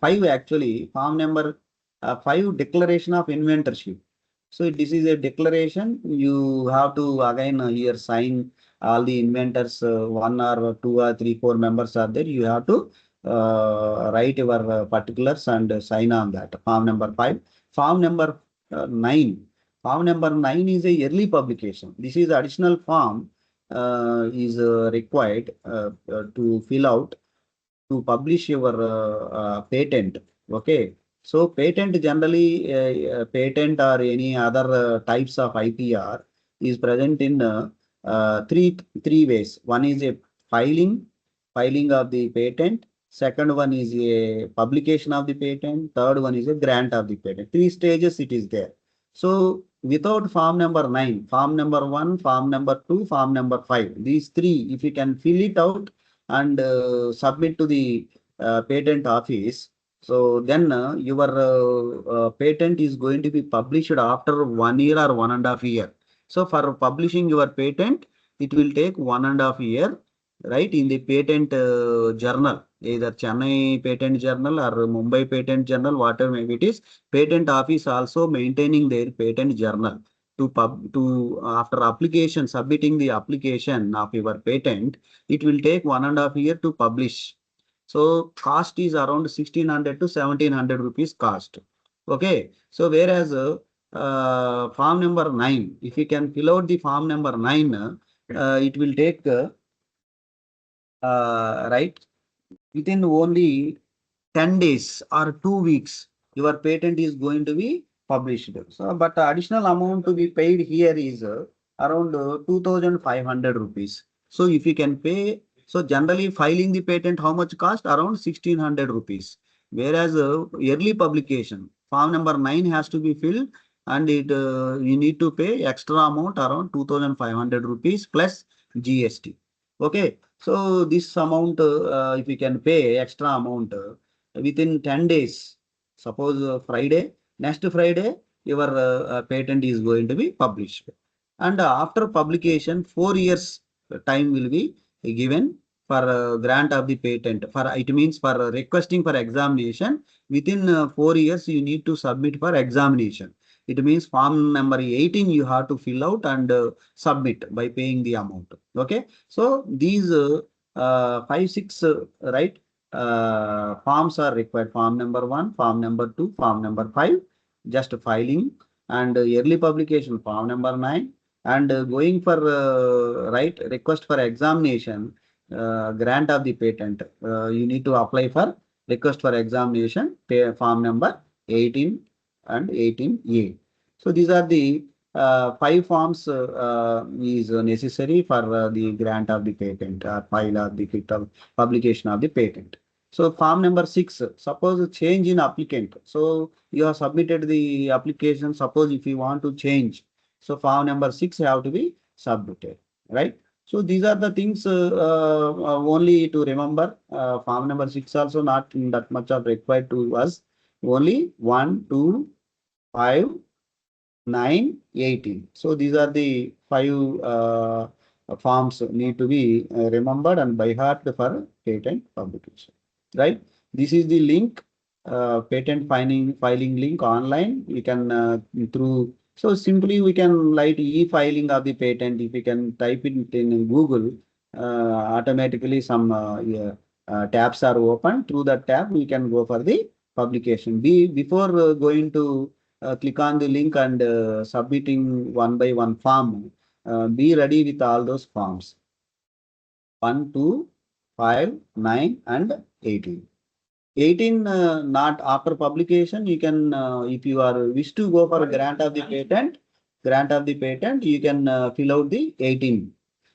5, actually form number 5, declaration of inventorship. So this is a declaration. You have to again here sign all the inventors, 1 or 2 or 3-4 members are there. You have to write your particulars and sign on that. Form number 5. Form number 9. Form number 9 is a yearly publication. This is additional form is required to fill out to publish your patent. Okay. So patent generally, patent or any other types of IPR is present in three ways. One is a filing of the patent. Second one is a publication of the patent. Third one is a grant of the patent. 3 stages it is there. So without form number 9, form number 1, form number 2, form number 5, these 3, if you can fill it out and submit to the patent office, so then your patent is going to be published after 1 year or 1.5 years. So for publishing your patent, it will take 1.5 years, right? In the patent journal, either Chennai patent journal or Mumbai patent journal, whatever maybe it is, patent office also maintaining their patent journal to after application, submitting the application of your patent, it will take 1.5 years to publish. So cost is around 1600 to 1700 rupees cost. Okay. So whereas form number 9, if you can fill out the form number 9, it will take right within only 10 days or 2 weeks, your patent is going to be published. So, but the additional amount to be paid here is around 2500 rupees. So, if you can pay, so generally filing the patent, how much cost? Around 1600 rupees. Whereas early publication, form number 9 has to be filled and it you need to pay extra amount around 2500 rupees plus GST. Okay. So, this amount, if you can pay extra amount, within 10 days, suppose Friday, next Friday, your patent is going to be published. And after publication, 4 years time will be given for grant of the patent. For it means for requesting for examination, within 4 years, you need to submit for examination. It means form number 18 you have to fill out and submit by paying the amount. Okay. So these 5, 6, right? Forms are required. Form number 1, form number 2, form number 5, just filing, and early publication, form number 9, and going for right request for examination, grant of the patent. You need to apply for request for examination, form number 18 and 18A. So these are the 5 forms is necessary for the grant of the patent or file of the publication of the patent. So form number 6, suppose change in applicant. So you have submitted the application. Suppose if you want to change, so form number 6 have to be submitted, right? So these are the things only to remember. Form number 6 also not that much of required to us. Only 1, 2, 5, 9, 18. So these are the 5 forms need to be remembered and by heart for patent publication. Right? This is the link, patent filing link online. We can through, so simply we can write e-filing of the patent. If you can type it in Google, automatically some tabs are open. Through that tab, we can go for the publication. Before going to click on the link and submitting one by one form, be ready with all those forms. 1, 2, 5, 9 and 18. 18 not after publication, you can if you are wish to go for a grant of the patent, you can fill out the 18.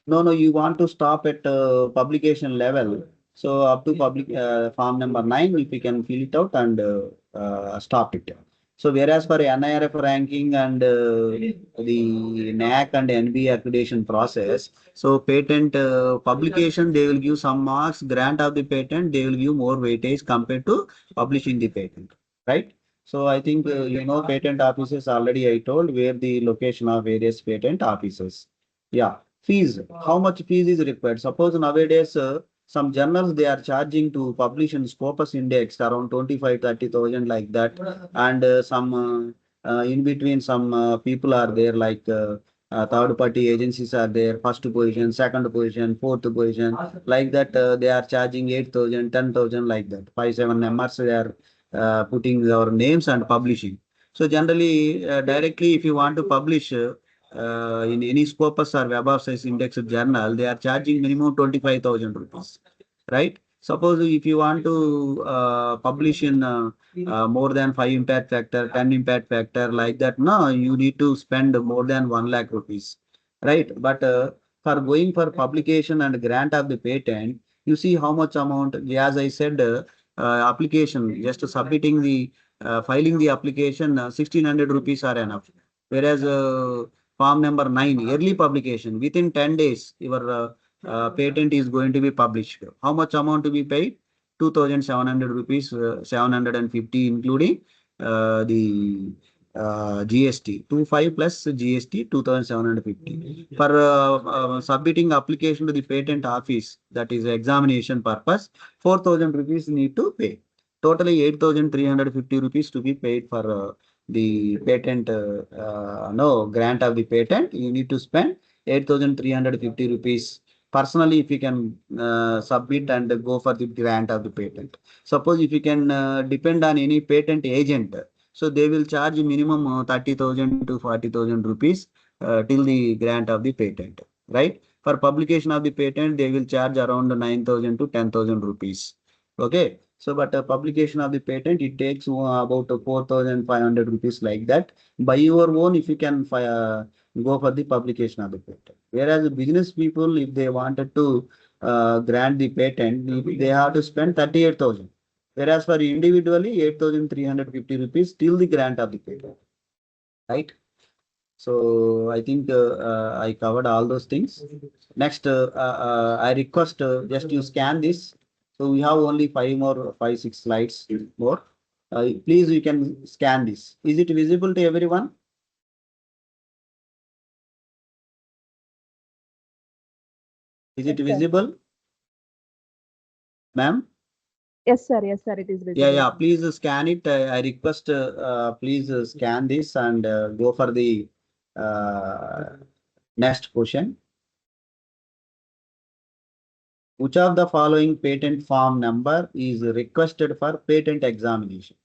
No, you want to stop at publication level. So up to public form number 9, if you can fill it out and stop it. So whereas for NIRF ranking and the NAC and NB accreditation process, so patent publication, they will give some marks. Grant of the patent, they will give more weightage compared to publishing the patent, right? So I think patent offices already I told where the location of various patent offices. Yeah, fees. How much fees is required? Suppose nowadays some journals they are charging to publish in Scopus Index around 25-30,000 like that, and some in between some people are there like. Third party agencies are there, first position, second position, fourth position, like that they are charging 8,000, 10,000 like that. 5, 7 MRs they are putting our names and publishing. So generally, directly if you want to publish in any Scopus or Web of Science Index journal, they are charging minimum 25,000 rupees, right? Suppose if you want to publish in more than 5 impact factor, 10 impact factor like that, no, you need to spend more than 1 lakh rupees, right? But for going for publication and grant of the patent, you see how much amount, as I said, application, just submitting the, filing the application, 1600 rupees are enough. Whereas form number 9, early publication, within 10 days, your patent is going to be published. How much amount to be paid? 2,700 rupees, 750 including the GST, 25 plus GST, 2,750. For submitting application to the patent office, that is examination purpose, 4,000 rupees need to pay. Totally 8,350 rupees to be paid for the patent, grant of the patent. You need to spend 8,350 rupees personally if you can submit and go for the grant of the patent. Suppose if you can depend on any patent agent, so they will charge minimum 30,000 to 40,000 rupees till the grant of the patent, right? For publication of the patent, they will charge around 9,000 to 10,000 rupees. Okay. So, but publication of the patent, it takes about 4,500 rupees like that. By your own, if you can go for the publication of the patent. Whereas business people, if they wanted to grant the patent, they have to spend 38,000. Whereas for individually, 8,350 rupees till the grant of the patent. Right? So I think I covered all those things. Next, I request just you scan this. So we have only five, 6 slides more. Please, you can scan this. Is it visible to everyone? Is it Yes, sir. visible, ma'am? Yes, sir. Yes, sir. It is visible. Yeah. Please scan it. I request, please scan this and go for the next question. Which of the following patent form number is requested for patent examination?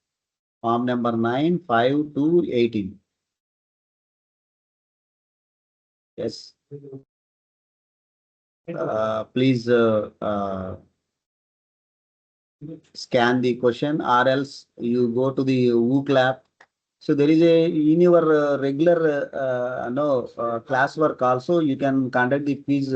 Form number 9, 5, 2, 18. Yes. Please scan the question, or else you go to the WooClap. So there is in your regular classwork also, you can conduct the quiz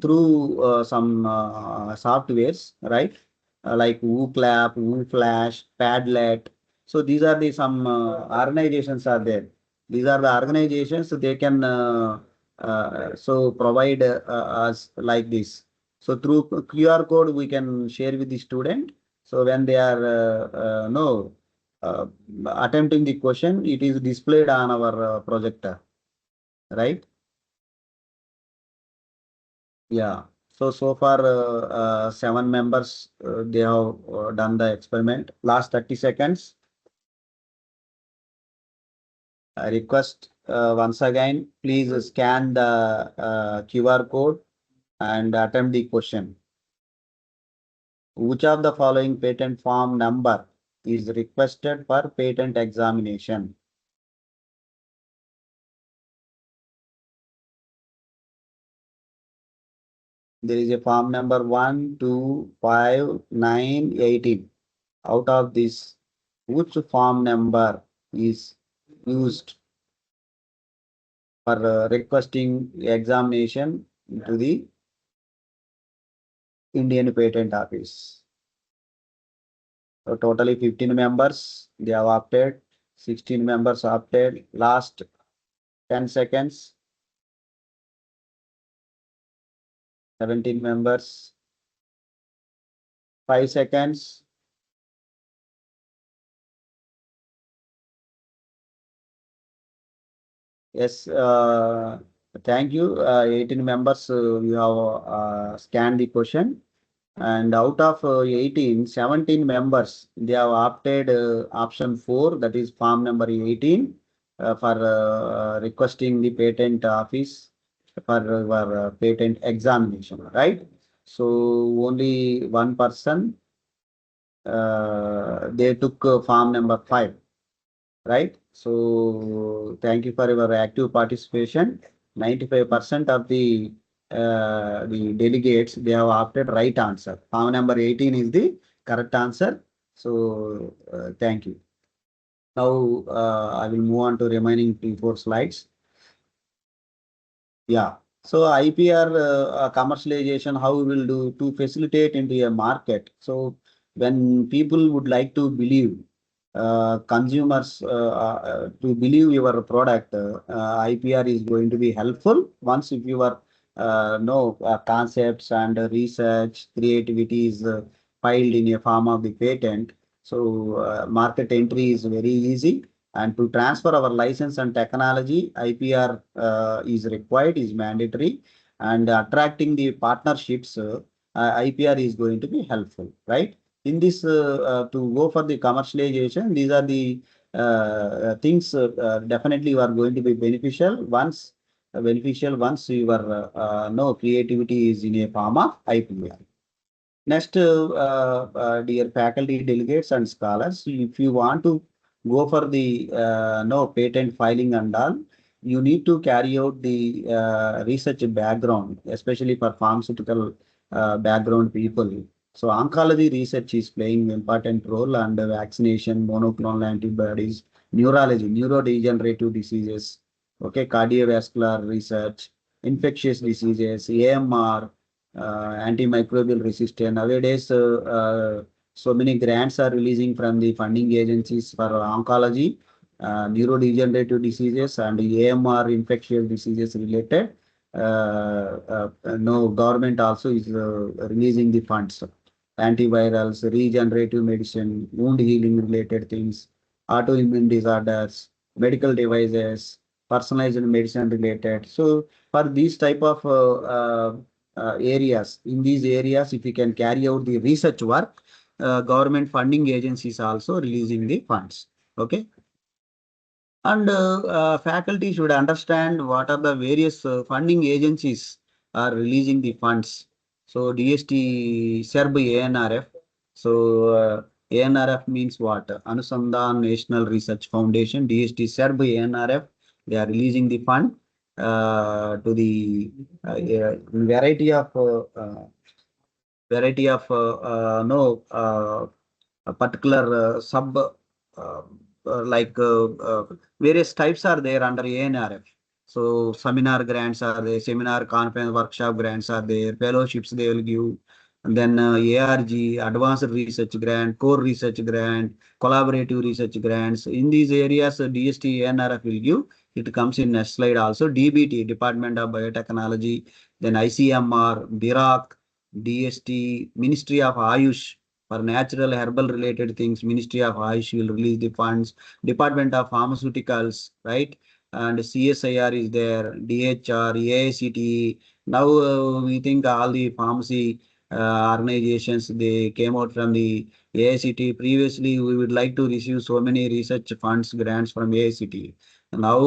through some softwares, right? Like WooClap, WooFlash, Padlet. So these are the some organizations are there. These are the organizations, so they can so provide us like this. So through QR code, we can share with the student. So when they are attempting the question, it is displayed on our projector, right? Yeah. So far, 7 members, they have done the experiment. Last 30 seconds. I request once again, please scan the QR code and attempt the question. Which of the following patent form number is requested for patent examination? There is a form number 1, 2, 5, 9, 18. Out of this, which form number is used for requesting examination to the Indian Patent Office? So totally 15 members, they have opted, 16 members opted, last 10 seconds, 17 members, 5 seconds. Yes, thank you. 18 members, you have scanned the question. And out of 18, 17 members, they have opted option 4, that is form number 18, for requesting the patent office for patent examination, right? So only one person, they took form number 5, right? So thank you for your active participation. 95% of the delegates, they have opted right answer. Form number 18 is the correct answer. So thank you. Now I will move on to remaining 3-4 slides. Yeah. So IPR commercialization, how we will do to facilitate into a market. So when people would like to believe consumers to believe your product, IPR is going to be helpful once if your know concepts and research creativity is filed in a form of the patent. So market entry is very easy. And to transfer our license and technology, IPR is required, is mandatory, and attracting the partnerships, IPR is going to be helpful, right? In this, to go for the commercialization, these are the things definitely are going to be beneficial once beneficial once your no creativity is in a form of IPR. Next, dear faculty delegates and scholars, if you want to go for the no patent filing and all, you need to carry out the research background, especially for pharmaceutical background people. So oncology research is playing important role, and vaccination, monoclonal antibodies, neurology, neurodegenerative diseases, okay, cardiovascular research, infectious diseases, AMR, antimicrobial resistance. Nowadays, so many grants are releasing from the funding agencies for oncology, neurodegenerative diseases, and AMR infectious diseases related. No, government also is releasing the funds. Antivirals, regenerative medicine, wound healing related things, autoimmune disorders, medical devices, personalized medicine related. So for these type of areas, in these areas, if you can carry out the research work, government funding agencies also releasing the funds. Okay. And faculty should understand what are the various funding agencies are releasing the funds. So DST SERB ANRF. So ANRF means what? Anusandhan National Research Foundation, DST SERB ANRF. They are releasing the fund to the variety of no a particular sub like various types are there under ANRF. So seminar grants are there, seminar conference workshop grants are there, fellowships they will give, and then ARG, advanced research grant, core research grant, collaborative research grants. In these areas, DST ANRF will give. It comes in next slide also. DBT, Department of Biotechnology, then ICMR, BIRAC, DST, Ministry of Ayush, for natural herbal related things, Ministry of Ayush will release the funds, Department of Pharmaceuticals, right? And CSIR is there, DHR, AICTE. Now we think all the pharmacy organizations, they came out from the AICTE. Previously, we would like to receive so many research funds, grants from AICTE. Now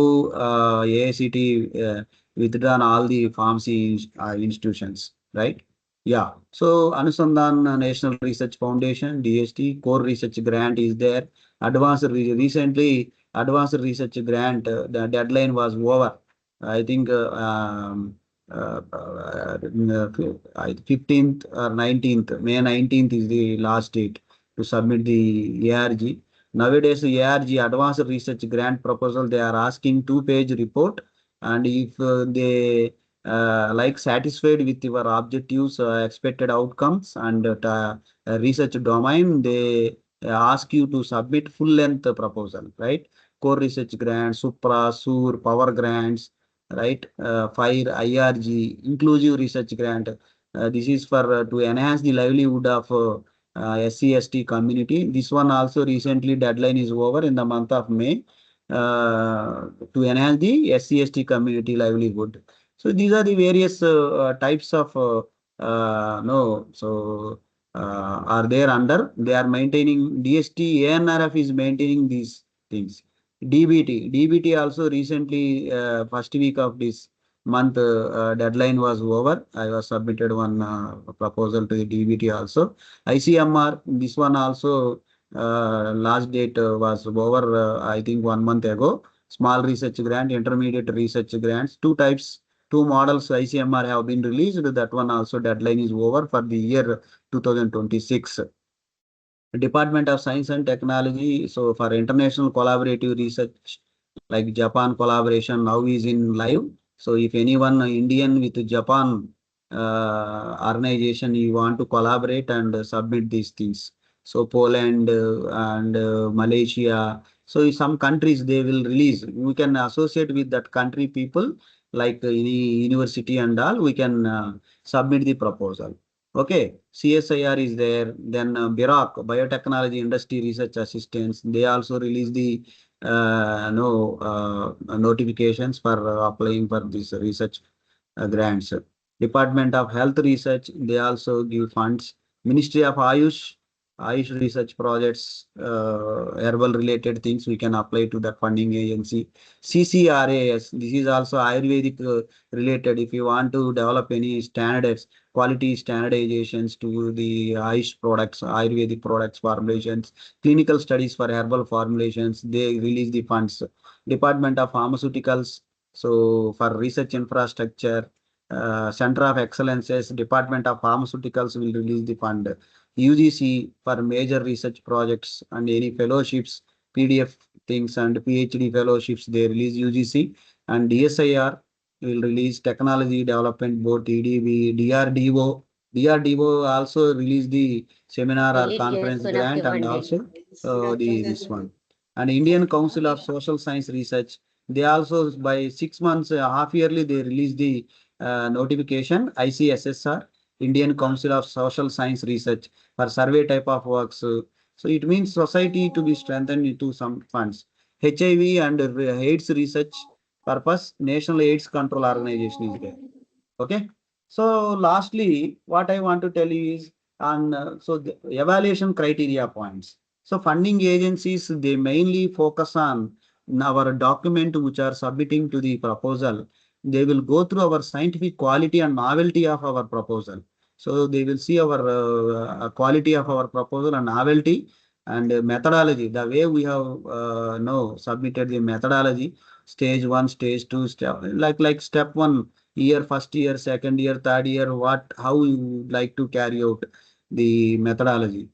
AICTE withdrawn all the pharmacy institutions, right? Yeah. So Anusandhan National Research Foundation, DST, core research grant is there. Recently, advanced research grant, the deadline was over. I think 15th or 19th, May 19th is the last date to submit the ARG. Nowadays, ARG advanced research grant proposal, they are asking 2-page report. And if they like satisfied with your objectives, expected outcomes, and research domain, they ask you to submit full length proposal, right? Core research grants, Supra, SUR, power grants, right? Fire, IRG, inclusive research grant. This is for to enhance the livelihood of SC/ST community. This one also recently deadline is over in the month of May to enhance the SC/ST community livelihood. So these are the various types of no. So are there under? They are maintaining DST. ANRF is maintaining these things. DBT also recently first week of this month deadline was over. I was submitted one proposal to the DBT also. ICMR, this one also last date was over. I think 1 month ago. Small research grant, intermediate research grants, two types. Two models ICMR have been released. That one also deadline is over for the year 2026. Department of Science and Technology. So for international collaborative research, like Japan collaboration now is in live. So if anyone Indian with Japan organization, you want to collaborate and submit these things. So Poland and Malaysia. So some countries they will release. We can associate with that country people, like any university and all. We can submit the proposal. Okay, CSIR is there. Then BIRAC, Biotechnology Industry Research Assistants, they also release the notifications for applying for this research grants. Department of Health Research, they also give funds. Ministry of Ayush, Ayush research projects, herbal related things we can apply to that funding agency. CCRAS, this is also Ayurvedic related. If you want to develop any standards, quality standardizations to the Ayush products, Ayurvedic products formulations, clinical studies for herbal formulations, they release the funds. Department of Pharmaceuticals, so for research infrastructure, Center of Excellences, Department of Pharmaceuticals will release the fund. UGC for major research projects and any fellowships, PDF things and PhD fellowships, they release UGC, and DSIR will release Technology Development Board, TDB, DRDO. DRDO also release the seminar or conference grant, and also this one. And Indian Council of Social Science Research, they also by 6 months, half yearly, they release the notification, ICSSR, Indian Council of Social Science Research, for survey type of works. So it means society to be strengthened into some funds. HIV and AIDS research purpose, National AIDS Control Organization is there. Okay. So lastly, what I want to tell you is on so the evaluation criteria points. So funding agencies, they mainly focus on our document which are submitting to the proposal. They will go through our scientific quality and novelty of our proposal. So they will see our quality of our proposal and novelty and methodology. The way we have submitted the methodology, stage 1, stage 2, step like step 1 year, first year, second year, third year, how you would like to carry out the methodology,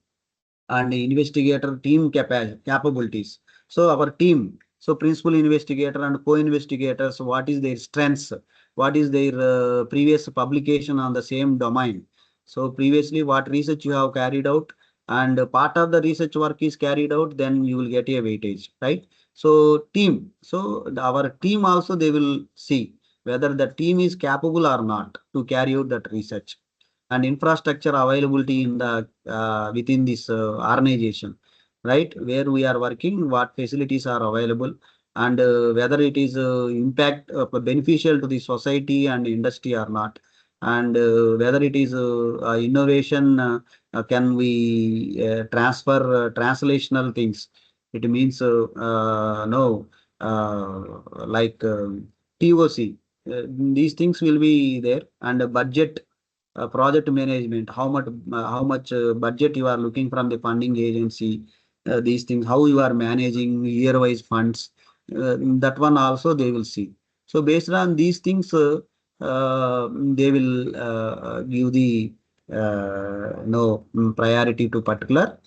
and investigator team capabilities. So our team, so principal investigator and co-investigators, what is their strengths? What is their previous publication on the same domain? So previously what research you have carried out, and part of the research work is carried out, then you will get a weightage, right? So team, so our team also they will see whether the team is capable or not to carry out that research, and infrastructure availability in the within this organization, right? Where we are working, what facilities are available, and whether it is impact beneficial to the society and industry or not, and whether it is innovation, can we transfer translational things. It means no like TOC. These things will be there, and budget, project management, how much budget you are looking from the funding agency, these things, how you are managing year-wise funds, that one also they will see. So based on these things, they will give the priority to particular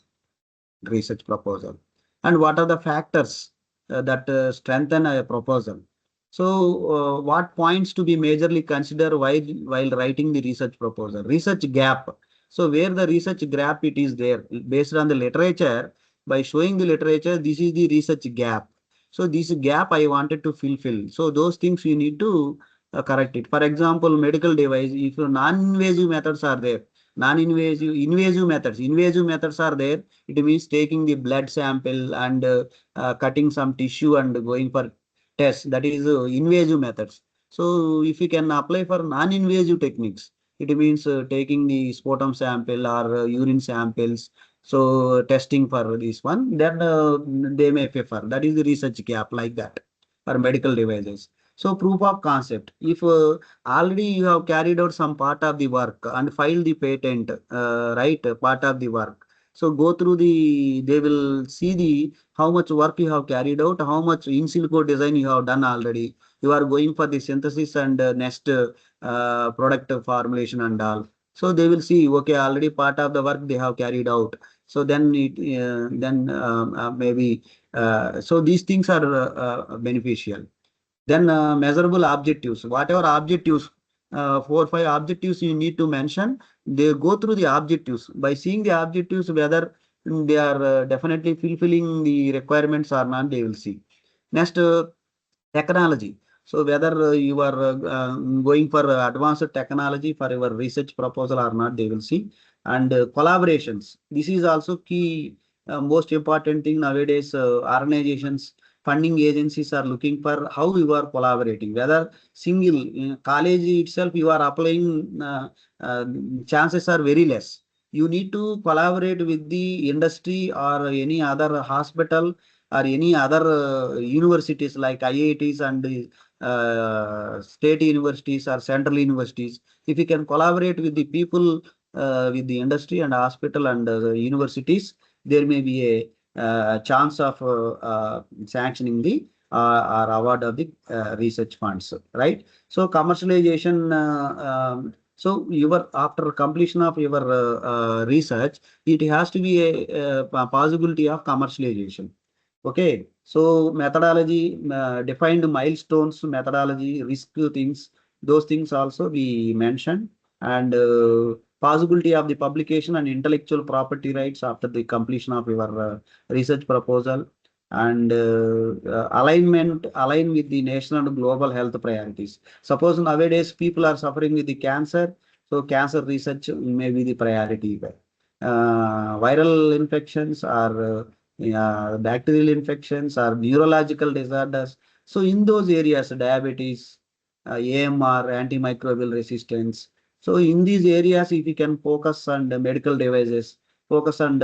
research proposal. And what are the factors that strengthen a proposal? So, what points to be majorly considered while writing the research proposal? Research gap. So, where the research gap it is there based on the literature, by showing the literature, this is the research gap. So, this gap I wanted to fulfill. So, those things you need to correct it. For example, medical device, if non-invasive methods are there, non-invasive, invasive methods are there, it means taking the blood sample and cutting some tissue and going for tests, that is invasive methods. So if you can apply for non-invasive techniques, it means taking the sputum sample or urine samples, so testing for this one, then they may prefer. That is the research gap, like that for medical devices. So proof of concept, if already you have carried out some part of the work and filed the patent, right, part of the work, so go through the, they will see the how much work you have carried out, how much in silico design you have done already. You are going for the synthesis and next product formulation and all. So they will see, okay, already part of the work they have carried out. So then maybe so these things are beneficial. Then measurable objectives, whatever objectives, 4 or 5 objectives you need to mention. They go through the objectives. By seeing the objectives, whether they are definitely fulfilling the requirements or not, they will see. Next, technology. So whether you are going for advanced technology for your research proposal or not, they will see. And collaborations. This is also key, most important thing nowadays. Organizations, funding agencies are looking for how you are collaborating. Whether single college itself you are applying, chances are very less. you need to collaborate with the industry or any other hospital or any other universities like IITs and state universities or central universities. If you can collaborate with the people, with the industry and hospital and universities, there may be a chance of sanctioning the or award of the research funds, right? So commercialization. So your after completion of your research, it has to be a possibility of commercialization. Okay, so methodology, defined milestones, methodology, risk things, those things also we mentioned, and possibility of the publication and intellectual property rights after the completion of your research proposal, and align with the national and global health priorities. Suppose nowadays people are suffering with the cancer, so cancer research may be the priority. Viral infections are bacterial infections or neurological disorders. So in those areas, diabetes, AMR, antimicrobial resistance. So in these areas, if you can focus on the medical devices, focus on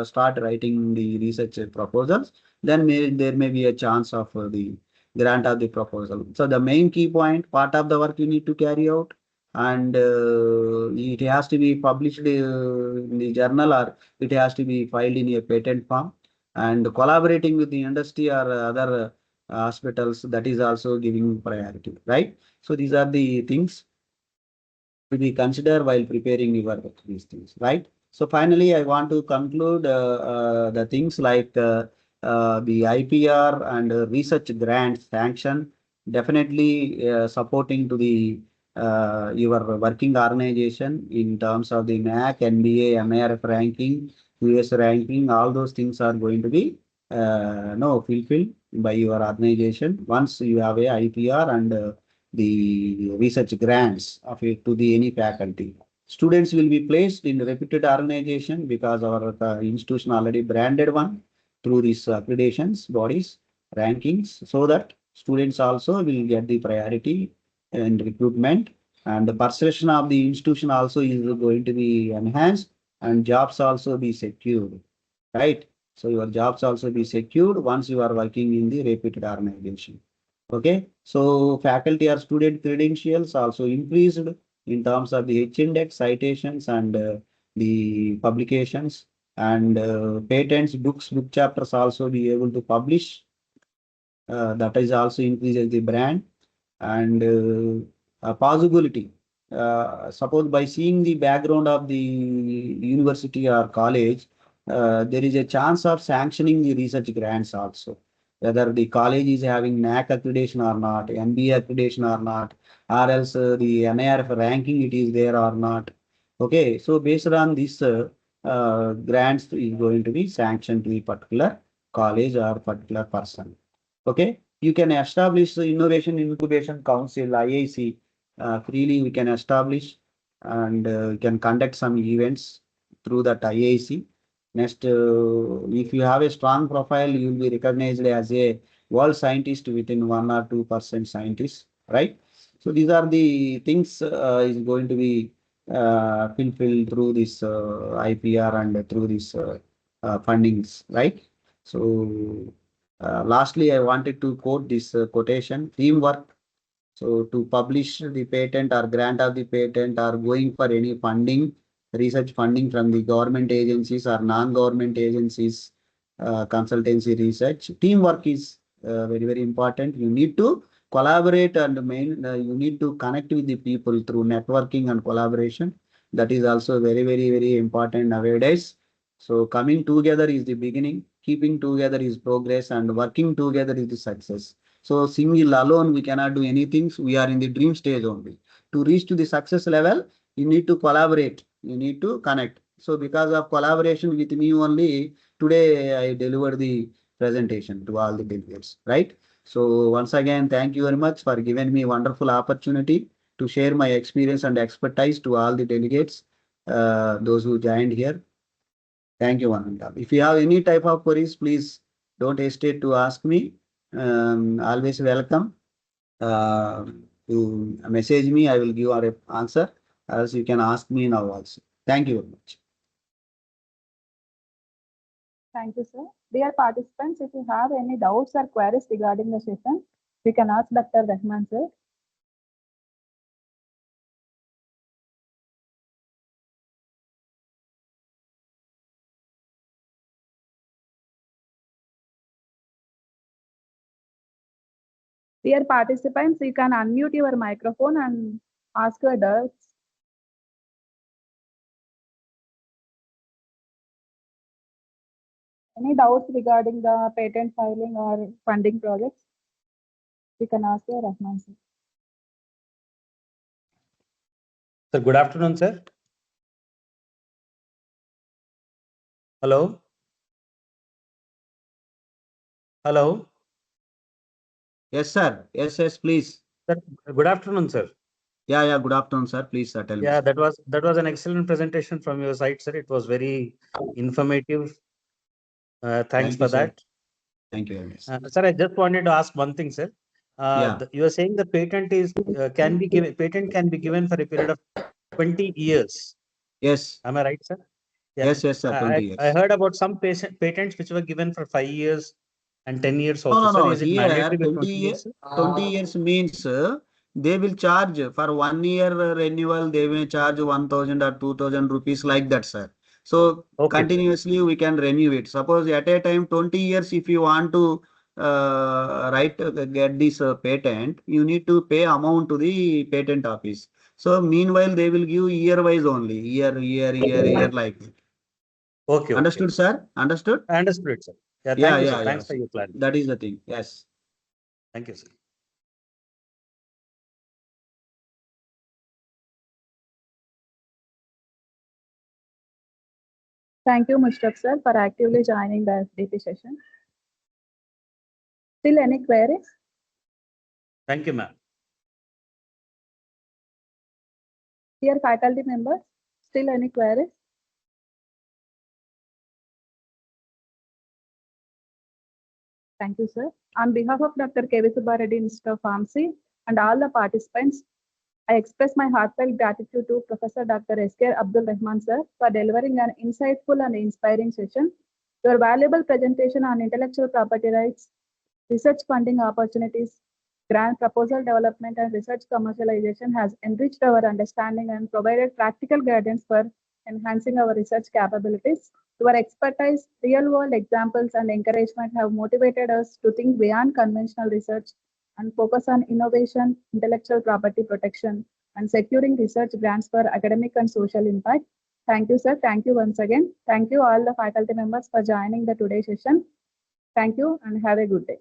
start writing the research proposals, then there may be a chance of the grant of the proposal. So the main key point, part of the work you need to carry out, and it has to be published in the journal, or it has to be filed in a patent form, and collaborating with the industry or other hospitals, that is also giving priority, right? So these are the things to be considered while preparing your these things, right? So finally, I want to conclude the things like the IPR and research grant sanction, definitely supporting to the your working organization in terms of the NAC, NBA, MARF ranking, US ranking. All those things are going to be no fulfilled by your organization once you have a IPR and the research grants of it to the any faculty. Students will be placed in reputed organization because our institution already branded one through these accreditations, bodies, rankings, so that students also will get the priority and recruitment, and the perception of the institution also is going to be enhanced, and jobs also be secured, right? So your jobs also be secured once you are working in the reputed organization. Okay, so faculty or student credentials also increased in terms of the H index citations and the publications, and patents, books, book chapters also be able to publish. That is also increases the brand, and a possibility. Suppose by seeing the background of the university or college, there is a chance of sanctioning the research grants also. Whether the college is having NAC accreditation or not, NBA accreditation or not, or else the NIRF ranking it is there or not. Okay, so based on this, grants is going to be sanctioned to a particular college or particular person. Okay, you can establish the Innovation Incubation Council, IIC, freely we can establish, and you can conduct some events through that IIC. Next, if you have a strong profile, you will be recognized as a world scientist within 1 or 2% scientists, right? So these are the things is going to be fulfilled through this IPR and through this fundings, right? So lastly, I wanted to quote this quotation: teamwork. So to publish the patent or grant of the patent or going for any funding, research funding from the government agencies or non-government agencies, consultancy research, teamwork is very, very important. You need to collaborate and you need to connect with the people through networking and collaboration. That is also very, very, very important nowadays. So coming together is the beginning, keeping together is progress, and working together is the success. So single alone, we cannot do anything. So we are in the dream stage only. To reach to the success level, you need to collaborate. You need to connect. So because of collaboration with me only, today I delivered the presentation to all the delegates, right? So once again, thank you very much for giving me wonderful opportunity to share my experience and expertise to all the delegates, those who joined here. Thank you, one and all. If you have any type of queries, please don't hesitate to ask me. Always welcome uh, to message me. I will give an answer. Else you can ask me now also. Thank you very much. Thank you, sir. Dear participants, if you have any doubts or queries regarding the session, you can ask Dr. Rahman, sir. Dear participants, you can unmute your microphone and ask your doubts. Any doubts regarding the patent filing or funding projects? You can ask your Rahman, sir. Sir, good afternoon, sir. Hello? Hello? Yes, sir. Yes, please. Sir, good afternoon, sir. Yeah, good afternoon, sir. Please, sir, tell me. Yeah, that was an excellent presentation from your side, sir. It was very informative. Thanks Thank for you, sir. that. Thank you very much. Sir, I just wanted to ask one thing, sir. Yeah. You are saying the patent is can be given for a period of 20 years. Yes. Am I right, sir? Yeah. Yes, sir. 20 years. I heard about some patents which were given for 5 years and 10 years also. No. Sir, is it Here, mandatory with 20 years? 20 years means they will charge for 1 year renewal. They may charge 1,000 or 2,000 rupees like that, sir. So Okay. continuously we can renew it. Suppose at a time 20 years, if you want to get this patent, you need to pay amount to the patent office. So meanwhile, they will give year wise only, year like that. Okay. Understood, sir? Understood? I understood it, sir. Yeah, Yeah, thank you, sir. yeah. Thanks for your clarity. That is the thing. Yes. Thank you, sir. Thank you, Mushtaq, sir, for actively joining the FDP session. Still any queries? Thank you, ma'am. Dear faculty members, still any queries? Thank you, sir. On behalf of Dr. KVSP, Institute of Pharmacy, and all the participants, I express my heartfelt gratitude to Professor Dr. S.K. Abdul Rahman, sir, for delivering an insightful and inspiring session. Your valuable presentation on intellectual property rights, research funding opportunities, grant proposal development, and research commercialization has enriched our understanding and provided practical guidance for enhancing our research capabilities. Your expertise, real-world examples, and encouragement have motivated us to think beyond conventional research and focus on innovation, intellectual property protection, and securing research grants for academic and social impact. Thank you, sir. Thank you once again. Thank you all the faculty members for joining the today's session. Thank you and have a good day.